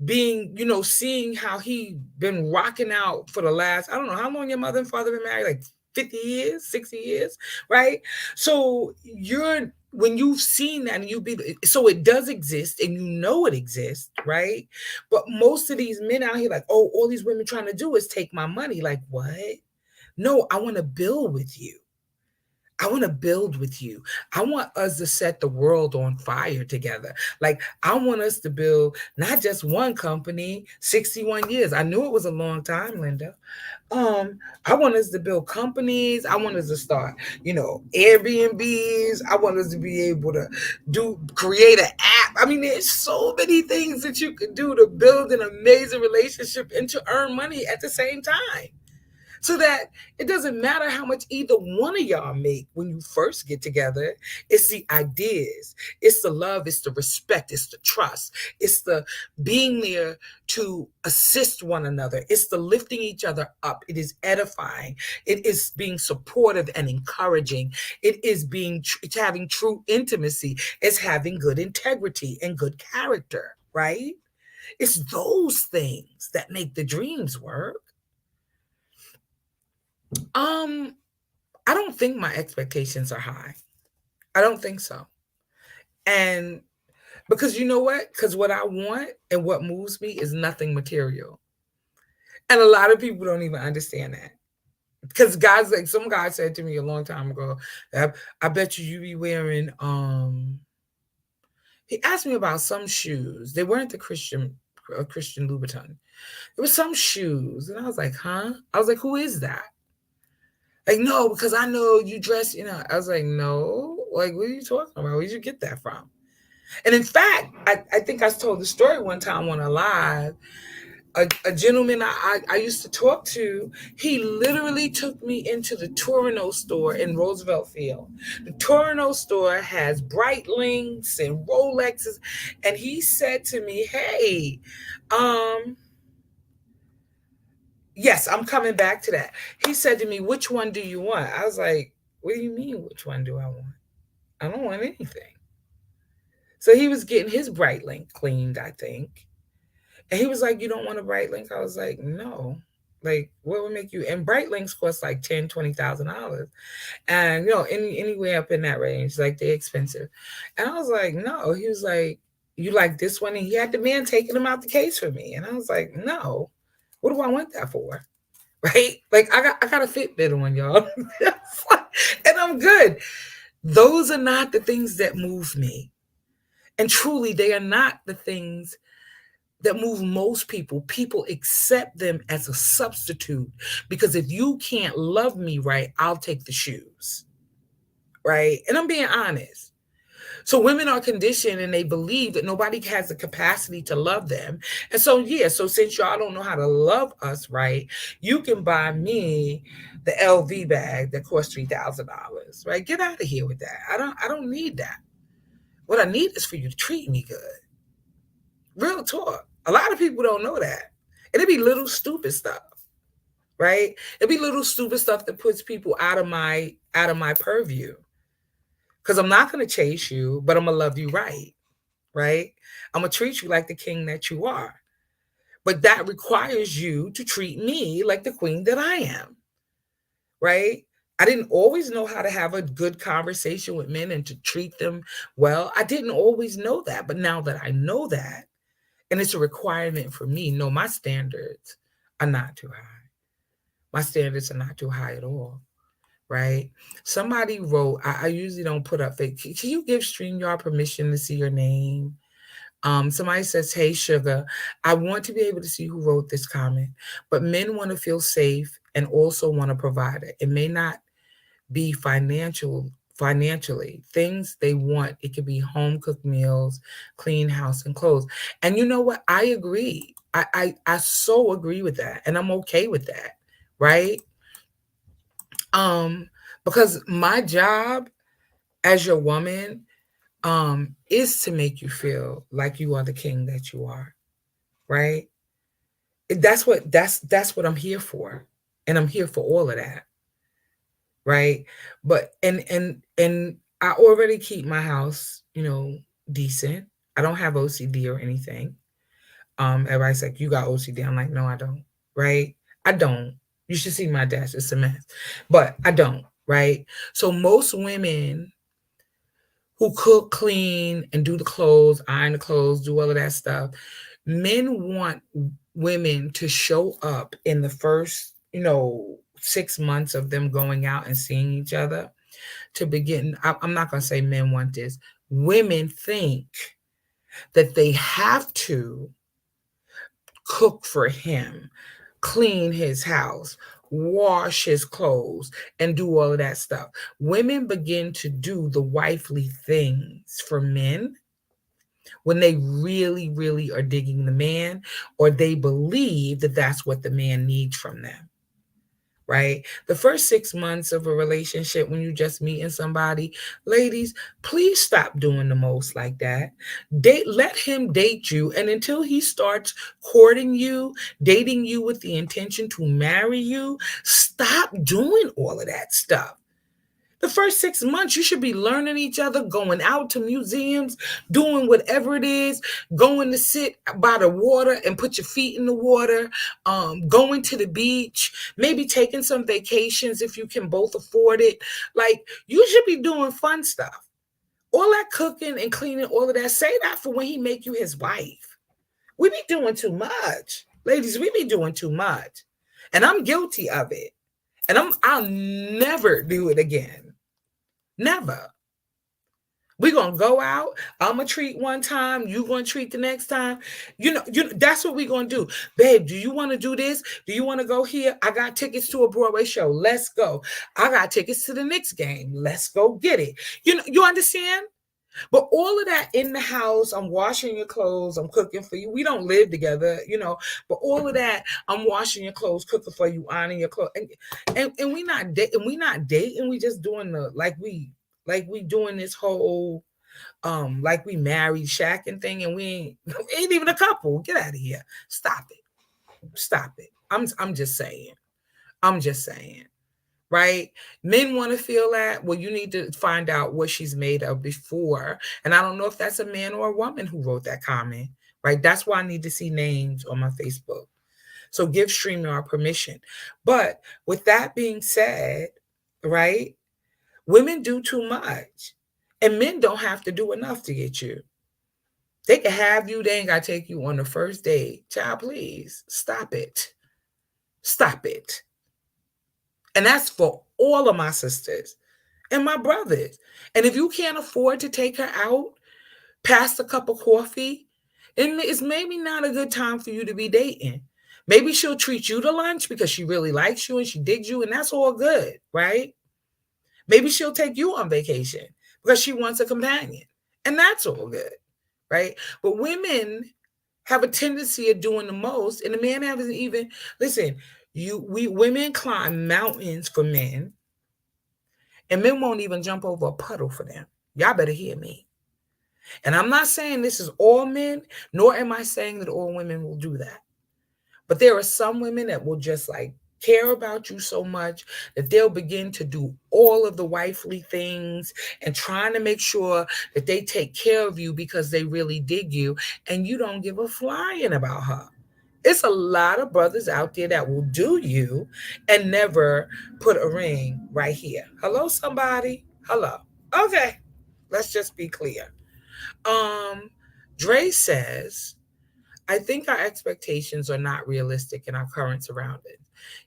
being, seeing how he been rocking out for the last, I don't know, how long your mother and father been married? Like 50 years, 60 years, right? So when you've seen that and so it does exist and it exists, right? But most of these men out here like, oh, all these women trying to do is take my money. Like, what? No, I want to build with you. I want to build with you. I want us to set the world on fire together. Like, I want us to build not just one company, 61 years. I knew it was a long time, Linda. I want us to build companies. I want us to start, Airbnbs. I want us to be able to create an app. I mean, there's so many things that you can do to build an amazing relationship and to earn money at the same time. So that it doesn't matter how much either one of y'all make when you first get together. It's the ideas, it's the love, it's the respect, it's the trust, it's the being there to assist one another, it's the lifting each other up, it is edifying, it is being supportive and encouraging, it's having true intimacy, it's having good integrity and good character, right? It's those things that make the dreams work. I don't think my expectations are high. I don't think so. And because you know what? Because what I want and what moves me is nothing material. And a lot of people don't even understand that. Because some guy said to me a long time ago, I bet you be wearing, he asked me about some shoes. They weren't the Christian Louboutin. It was some shoes. And I was like, huh? I was like, who is that? Like, no, because I know you dress, I was like, no, like, what are you talking about? Where did you get that from? And in fact, I think I told the story one time on a live. A gentleman I used to talk to, he literally took me into the Torino store in Roosevelt Field. The Torino store has Breitlinks and Rolexes. And he said to me, hey, yes, I'm coming back to that. He said to me, which one do you want? I was like, what do you mean, which one do I want? I don't want anything. So he was getting his Breitling cleaned, I think. And he was like, you don't want a Breitling? I was like, no. Like, what would make you? And Breitlinks cost like $10,000, $20,000. And, anywhere up in that range, like they're expensive. And I was like, no. He was like, you like this one? And he had the man taking them out the case for me. And I was like, no. What do I want that for? Right? Like I got a Fitbit on, y'all. And I'm good. Those are not the things that move me. And truly, they are not the things that move most people. People accept them as a substitute because if you can't love me right, I'll take the shoes. Right? And I'm being honest. So women are conditioned and they believe that nobody has the capacity to love them. And so, so since y'all don't know how to love us right, you can buy me the LV bag that costs $3,000, right? Get out of here with that. I don't need that. What I need is for you to treat me good. Real talk. A lot of people don't know that. It'd be little stupid stuff, right? It'd be little stupid stuff that puts people out of my purview. Because I'm not going to chase you, but I'm going to love you right. Right? I'm going to treat you like the king that you are. But that requires you to treat me like the queen that I am. Right? I didn't always know how to have a good conversation with men and to treat them well. I didn't always know that. But now that I know that, and it's a requirement for me, no, my standards are not too high. My standards are not too high at all. Right? Somebody wrote, I usually don't put up fake. Can you give StreamYard permission to see your name? Somebody says, hey, Sugar, I want to be able to see who wrote this comment, but men want to feel safe and also want to provide it. It may not be financially things they want. It could be home cooked meals, clean house and clothes. And you know what? I agree. I so agree with that. And I'm okay with that. Right? Because my job as your woman is to make you feel like you are the king that you are, right? That's what I'm here for, and I'm here for all of that, right? But and I already keep my house, decent. I don't have OCD or anything. Everybody's like, you got OCD. I'm like, no, I don't, right? I don't. You should see my desk. It's a mess, but I don't, right? So most women who cook, clean, and do the clothes, iron the clothes, do all of that stuff. Men want women to show up in the first, 6 months of them going out and seeing each other to begin. I'm not going to say men want this. Women think that they have to cook for him, clean his house, wash his clothes, and do all of that stuff. Women begin to do the wifely things for men when they really, really are digging the man, or they believe that that's what the man needs from them. Right? The first 6 months of a relationship, when you just meeting somebody, ladies, please stop doing the most like that. Let him date you. And until he starts courting you, dating you with the intention to marry you, stop doing all of that stuff. The first 6 months, you should be learning each other, going out to museums, doing whatever it is, going to sit by the water and put your feet in the water, going to the beach, maybe taking some vacations if you can both afford it. Like, you should be doing fun stuff. All that cooking and cleaning, all of that, say that for when he make you his wife. We be doing too much. Ladies, we be doing too much. And I'm guilty of it. And I'll never do it again. Never. We're going to go out. I'm going to treat one time. You're going to treat the next time. That's what we're going to do. Babe, do you want to do this? Do you want to go here? I got tickets to a Broadway show. Let's go. I got tickets to the Knicks game. Let's go get it. You understand? But all of that in the house, I'm washing your clothes, I'm cooking for you. We don't live together, but all of that, I'm washing your clothes, cooking for you, ironing your clothes. And we not dating, we just doing like we doing this whole like we married shacking thing, and we ain't even a couple. Get out of here. Stop it. I'm just saying. Right? Men want to feel that. Well, you need to find out what she's made of before. And I don't know if that's a man or a woman who wrote that comment, right? That's why I need to see names on my Facebook. So give StreamYard permission. But with that being said, right? Women do too much. And men don't have to do enough to get you. They can have you. They ain't got to take you on the first date. Child, please stop it. Stop it. And that's for all of my sisters and my brothers. And if you can't afford to take her out past a cup of coffee, it's maybe not a good time for you to be dating. Maybe she'll treat you to lunch because she really likes you and she digs you, and that's all good, right? Maybe she'll take you on vacation because she wants a companion, and that's all good, right? But women have a tendency of doing the most, and the man hasn't even, listen, we women climb mountains for men, and men won't even jump over a puddle for them. Y'all better hear me. And I'm not saying this is all men, nor am I saying that all women will do that. But there are some women that will just like care about you so much that they'll begin to do all of the wifely things and trying to make sure that they take care of you because they really dig you, and you don't give a flying about her. It's a lot of brothers out there that will do you and never put a ring right here. Hello, somebody. Hello. Okay. Let's just be clear. Um, Dre says, I think our expectations are not realistic in our current surroundings.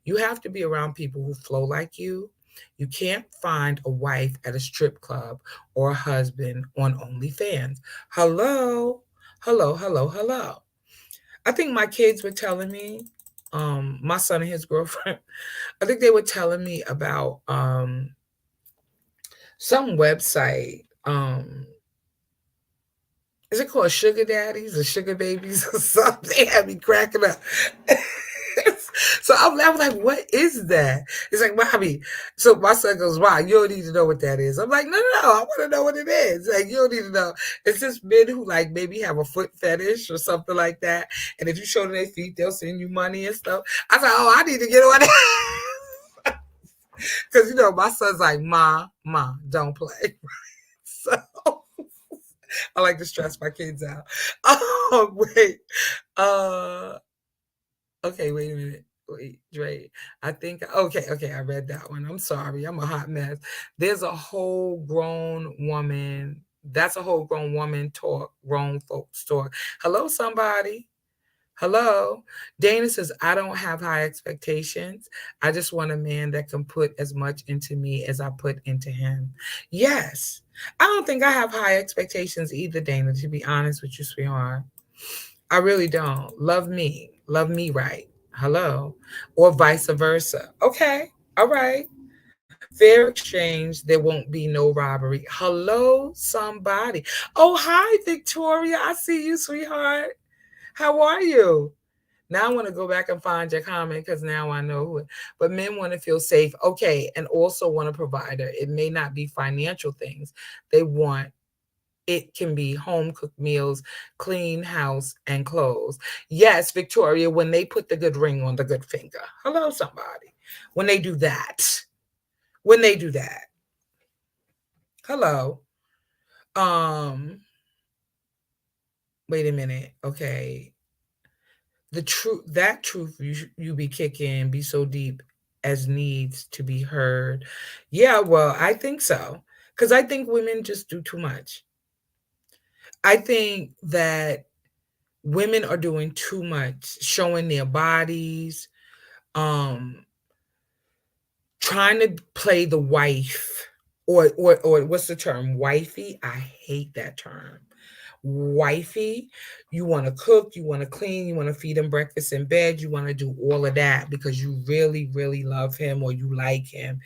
You have to be around people who flow like you. You can't find a wife at a strip club or a husband on OnlyFans. Hello, hello, hello, hello. I think my kids were telling me, my son and his girlfriend, I think they were telling me about some website. Is it called Sugar Daddies or Sugar Babies or something? They had me cracking up. So I was like, what is that? It's like, Mommy. So my son goes, wow, you don't need to know what that is. I'm like, no, I want to know what it is. Like, you don't need to know. It's just men who like maybe have a foot fetish or something like that. And if you show them their feet, they'll send you money and stuff. I was like, oh, I need to get on that. Because, my son's like, Ma, don't play. So I like to stress my kids out. Oh, wait. Okay, wait a minute. Wait, Dre. I think okay, I read that one. I'm sorry. I'm a hot mess. There's a whole grown woman. That's a whole grown woman talk, grown folks talk. Hello, somebody. Hello. Dana says, I don't have high expectations. I just want a man that can put as much into me as I put into him. Yes. I don't think I have high expectations either, Dana, to be honest with you, sweetheart. I really don't. Love me right. Hello. Or vice versa. Okay. All right. Fair exchange. There won't be no robbery. Hello, somebody. Oh, hi, Victoria. I see you, sweetheart. How are you? Now I want to go back and find your comment because now I know who. But men want to feel safe. Okay. And also want a provider. It may not be financial things. They want, it can be home cooked meals, clean house, and clothes. Yes, Victoria, when they put the good ring on the good finger. Hello, somebody. When they do that. Hello. Wait a minute. Okay. That truth you be kicking, be so deep as needs to be heard. Yeah, well, I think so. Because I think women just do too much. I think that women are doing too much, showing their bodies, trying to play the wife, or what's the term? Wifey. I hate that term. Wifey. You want to cook, you want to clean, you want to feed him breakfast in bed, you want to do all of that because you really, really love him or you like him.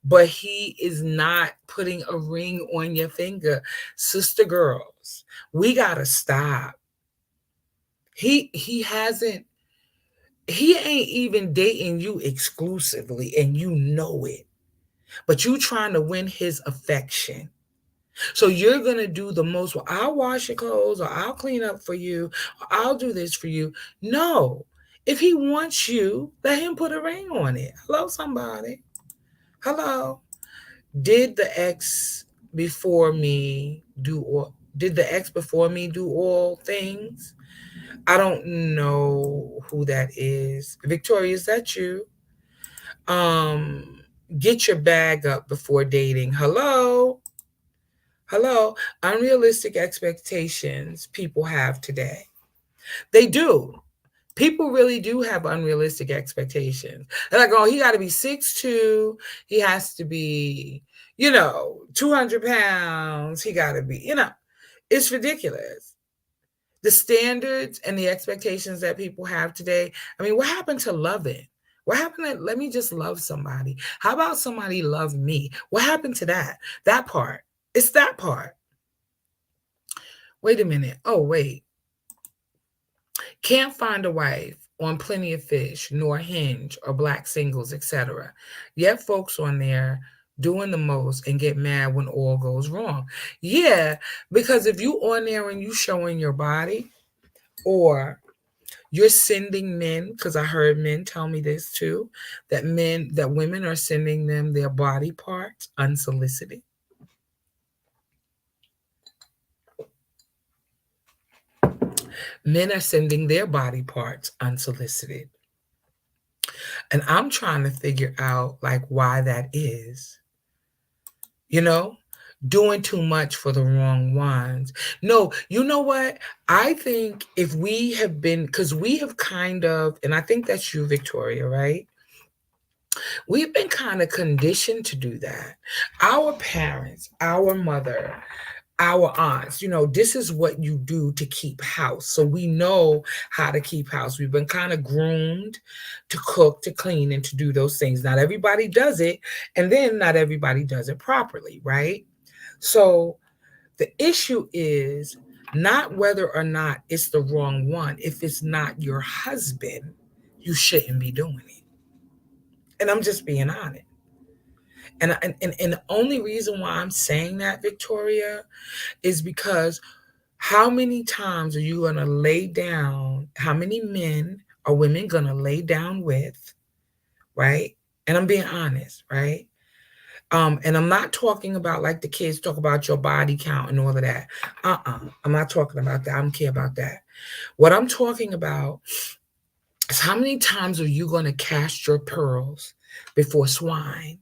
But he is not putting a ring on your finger. Sister girls, we gotta stop. He ain't even dating you exclusively, and you know it. But you trying to win his affection. So you're going to do the most. Well, I'll wash your clothes, or I'll clean up for you, or I'll do this for you. No. If he wants you, let him put a ring on it. Hello, somebody. Hello. Did the ex before me do all things? I don't know who that is. Victoria, is that you? Get your bag up before dating. Hello. Unrealistic expectations people have today. They do. People really do have unrealistic expectations. They're like, oh, he got to be 6'2". He has to be, 200 pounds. He got to be, it's ridiculous. The standards and the expectations that people have today. I mean, what happened to loving? What happened to, let me just love somebody? How about somebody love me? What happened to that? That part. It's that part. Wait a minute. Oh, wait. Can't find a wife on Plenty of Fish, nor Hinge, or Black Singles, etc. Yet folks on there doing the most and get mad when all goes wrong. Yeah, because if you on there and you showing your body, or You're sending men, because I heard men tell me this too, that women are sending them their body parts unsolicited. Men are sending their body parts unsolicited. And I'm trying to figure out like why that is. You know, doing too much for the wrong ones. No, you know what? I think if we have been, because we have kind of, and I think that's you, Victoria, right? We've been kind of conditioned to do that. Our parents, our mother, our aunts, this is what you do to keep house. So we know how to keep house. We've been kind of groomed to cook, to clean, and to do those things. Not everybody does it, and then not everybody does it properly, right? So the issue is not whether or not it's the wrong one. If it's not your husband, you shouldn't be doing it. And I'm just being honest. And the only reason why I'm saying that, Victoria, is because how many times are you going to lay down? How many men or women going to lay down with, right? And I'm being honest, right? And I'm not talking about like the kids talk about your body count and all of that. I'm not talking about that. I don't care about that. What I'm talking about is how many times are you going to cast your pearls before swine?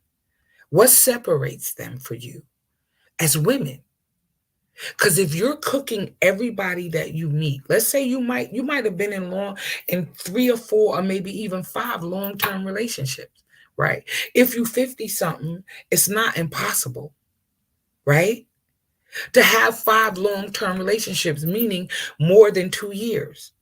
What separates them for you as women? Because if you're cooking everybody that you meet, let's say you might have been in 3 or 4 or maybe even 5 long-term relationships, right? If you 50 something, it's not impossible, right? To have 5 long-term relationships, meaning more than 2 years.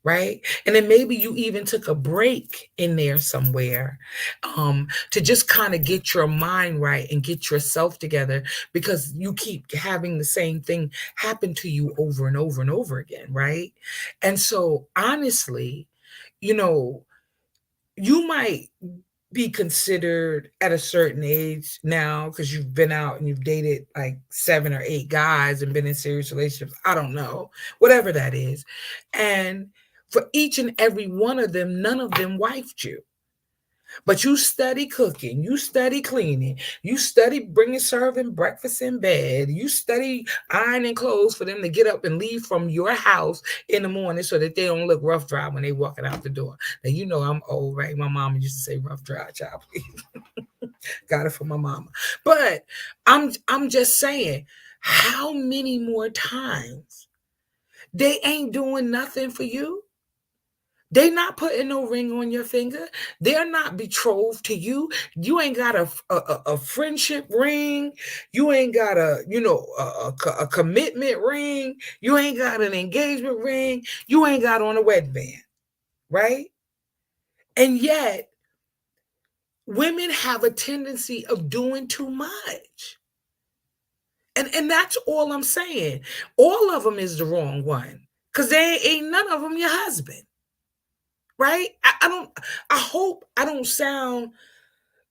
Right? And then maybe you even took a break in there somewhere to just kind of get your mind right and get yourself together, because you keep having the same thing happen to you over and over and over again, right? And so honestly, you might be considered at a certain age now because you've been out and you've dated like 7 or 8 guys and been in serious relationships. I don't know, whatever that is. And for each and every one of them, none of them wifed you. But you study cooking, you study cleaning, you study serving breakfast in bed, you study ironing clothes for them to get up and leave from your house in the morning so that they don't look rough dry when they walking out the door. Now, I'm old, right? My mama used to say rough dry, child, please. Got it from my mama. But I'm just saying, how many more times they ain't doing nothing for you? They not putting no ring on your finger. They're not betrothed to you. You ain't got a friendship ring. You ain't got a commitment ring. You ain't got an engagement ring. You ain't got on a wedding band, right? And yet, women have a tendency of doing too much. And that's all I'm saying. All of them is the wrong one, because they ain't none of them your husband. Right? I hope I don't sound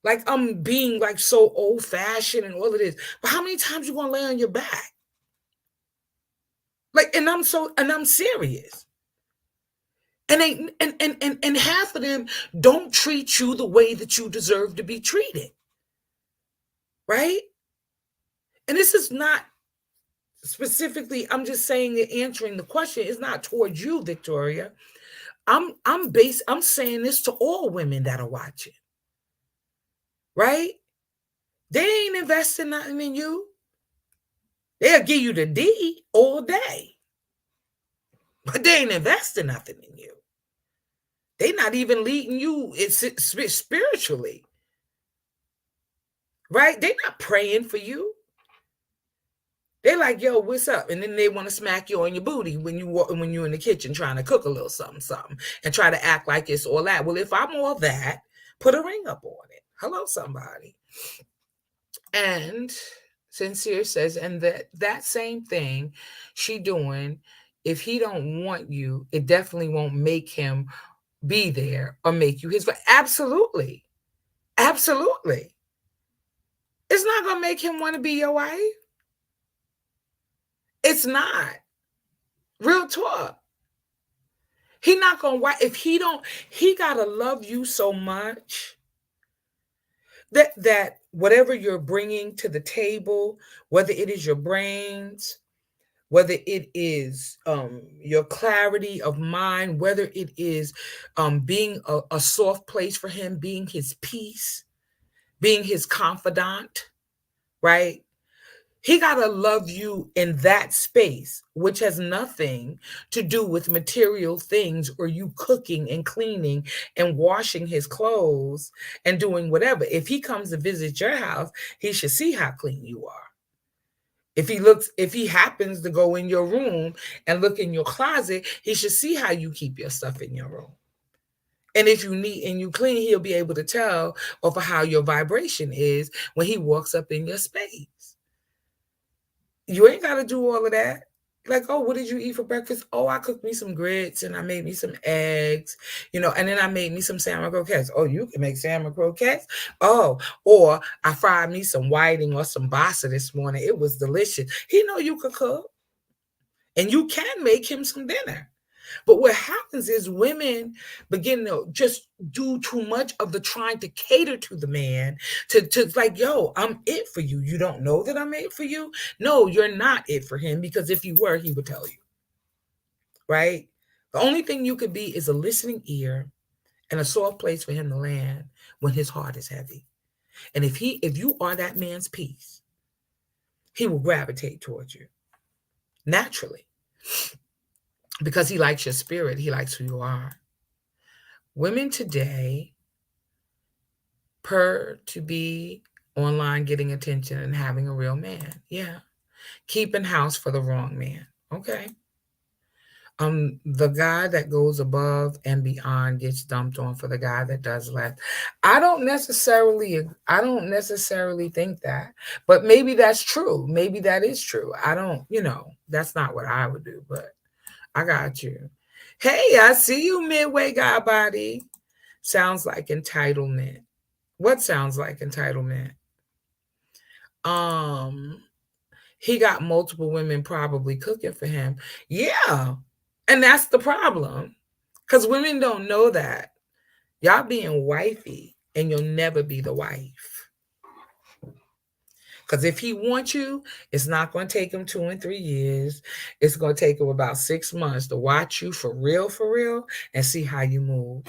like I'm being like so old fashioned and all of this, but how many times you gonna lay on your back? Like, and I'm serious. And half of them don't treat you the way that you deserve to be treated. Right? And this is not specifically, I'm just saying that answering the question is not towards you, Victoria. I'm saying this to all women that are watching. Right? They ain't investing nothing in you. They'll give you the D all day, but they ain't investing nothing in you. They're not even leading you spiritually. Right? They're not praying for you. They're like, yo, what's up? And then they want to smack you on your booty when you're in the kitchen trying to cook a little something, and try to act like it's all that. Well, if I'm all that, put a ring up on it. Hello, somebody. And Sincere says, and that same thing she doing, if he don't want you, it definitely won't make him be there or make you his wife. Absolutely. Absolutely. It's not going to make him want to be your wife. It's not. Real talk. He not gonna if he don't, he gotta love you so much that whatever you're bringing to the table, whether it is your brains, whether it is your clarity of mind, whether it is being a soft place for him, being his peace, being his confidant, right? He got to love you in that space, which has nothing to do with material things or you cooking and cleaning and washing his clothes and doing whatever. If he comes to visit your house, he should see how clean you are. If he happens to go in your room and look in your closet, he should see how you keep your stuff in your room. And if you neat and you clean, he'll be able to tell off of how your vibration is when he walks up in your space. You ain't got to do all of that. Like, oh, what did you eat for breakfast? Oh, I cooked me some grits and I made me some eggs, and then I made me some salmon croquettes. Oh, you can make salmon croquettes? Oh, or I fried me some whiting or some bassa this morning. It was delicious. He know you could cook and you can make him some dinner. But what happens is women begin to just do too much of the trying to cater to the man to like, yo, I'm it for you. You don't know that I'm it for you? No, you're not it for him, because if you were, he would tell you, right? The only thing you could be is a listening ear and a soft place for him to land when his heart is heavy. And if you are that man's peace, he will gravitate towards you naturally. Because he likes your spirit. He likes who you are. Women today, to be online getting attention and having a real man. Yeah. Keeping house for the wrong man. Okay. The guy that goes above and beyond gets dumped on for the guy that does less. I don't necessarily think that, but maybe that's true. Maybe that is true. I don't, that's not what I would do, but I got you. Hey, I see you, Midway God Body. Sounds like entitlement. What sounds like entitlement? He got multiple women probably cooking for him. Yeah. And that's the problem. Because women don't know that. Y'all being wifey and you'll never be the wife. Because if he wants you, it's not going to take him 2 and 3 years. It's going to take him about 6 months to watch you for real, and see how you move.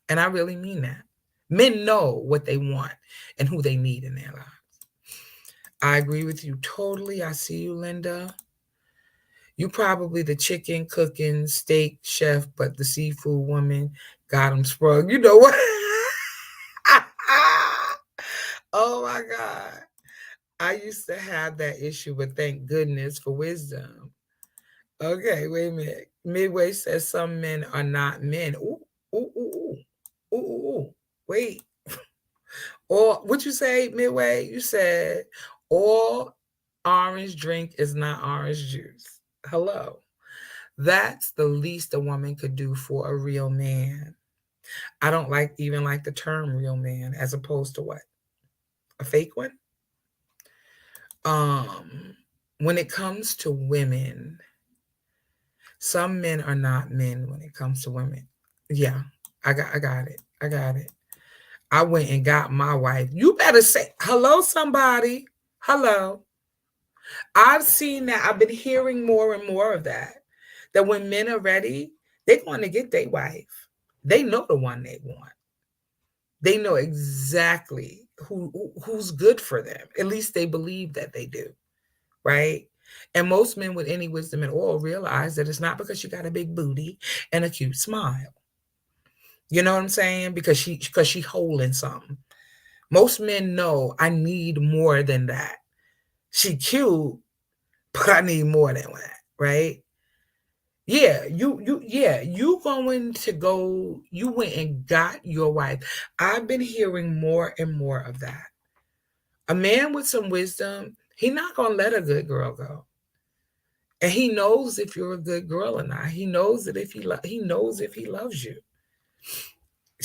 And I really mean that. Men know what they want and who they need in their lives. I agree with you totally. I see you, Linda. You probably the chicken cooking steak chef, but the seafood woman got him sprung. You know what? Oh, my God. I used to have that issue, but thank goodness for wisdom. Okay, wait a minute. Midway says some men are not men. Ooh. Wait. Or what you say, Midway? You said all orange drink is not orange juice. Hello. That's the least a woman could do for a real man. I don't even like the term real man, as opposed to what? A fake one? When it comes to women, some men are not men when it comes to women. Yeah, I got it. I went and got my wife. You better say hello, somebody. Hello. I've seen that. I've been hearing more and more of that. That when men are ready, they're going to get their wife. They know the one they want. They know exactly who's good for them. At least they believe that they do, right? And most men with any wisdom at all realize that it's not because you got a big booty and a cute smile. You know what I'm saying? Because she holding something. Most men know I need more than that. She cute, but I need more than that, right? Yeah, you went and got your wife. I've been hearing more and more of that. A man with some wisdom, he's not gonna let a good girl go. And he knows if you're a good girl or not. He knows that he knows if he loves you.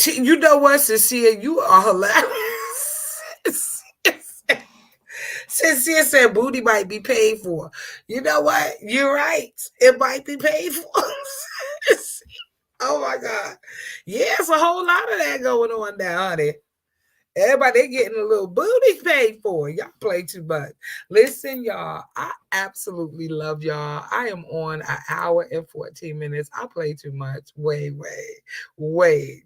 You know what, Cecilia, you are hilarious. Cecilia said booty might be paid for. You know what? You're right. It might be paid for. Oh my God. Yeah, it's a whole lot of that going on now, honey. Everybody they getting a little booty paid for. Y'all play too much. Listen, y'all, I absolutely love y'all. I am on an hour and 14 minutes. I play too much. Way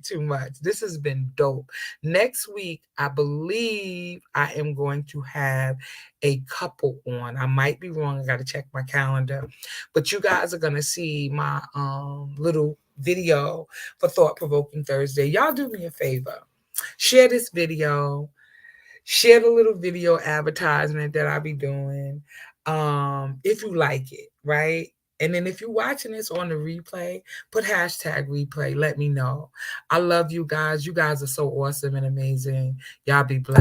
too much. This has been dope. Next week, I believe I am going to have a couple on. I might be wrong. I got to check my calendar. But you guys are going to see my little video for Thought Provoking Thursday. Y'all do me a favor. Share this video, share the little video advertisement that I be doing, if you like it, right? And then if you're watching this on the replay, put hashtag replay. Let me know. I love you guys. You guys are so awesome and amazing. Y'all be blessed.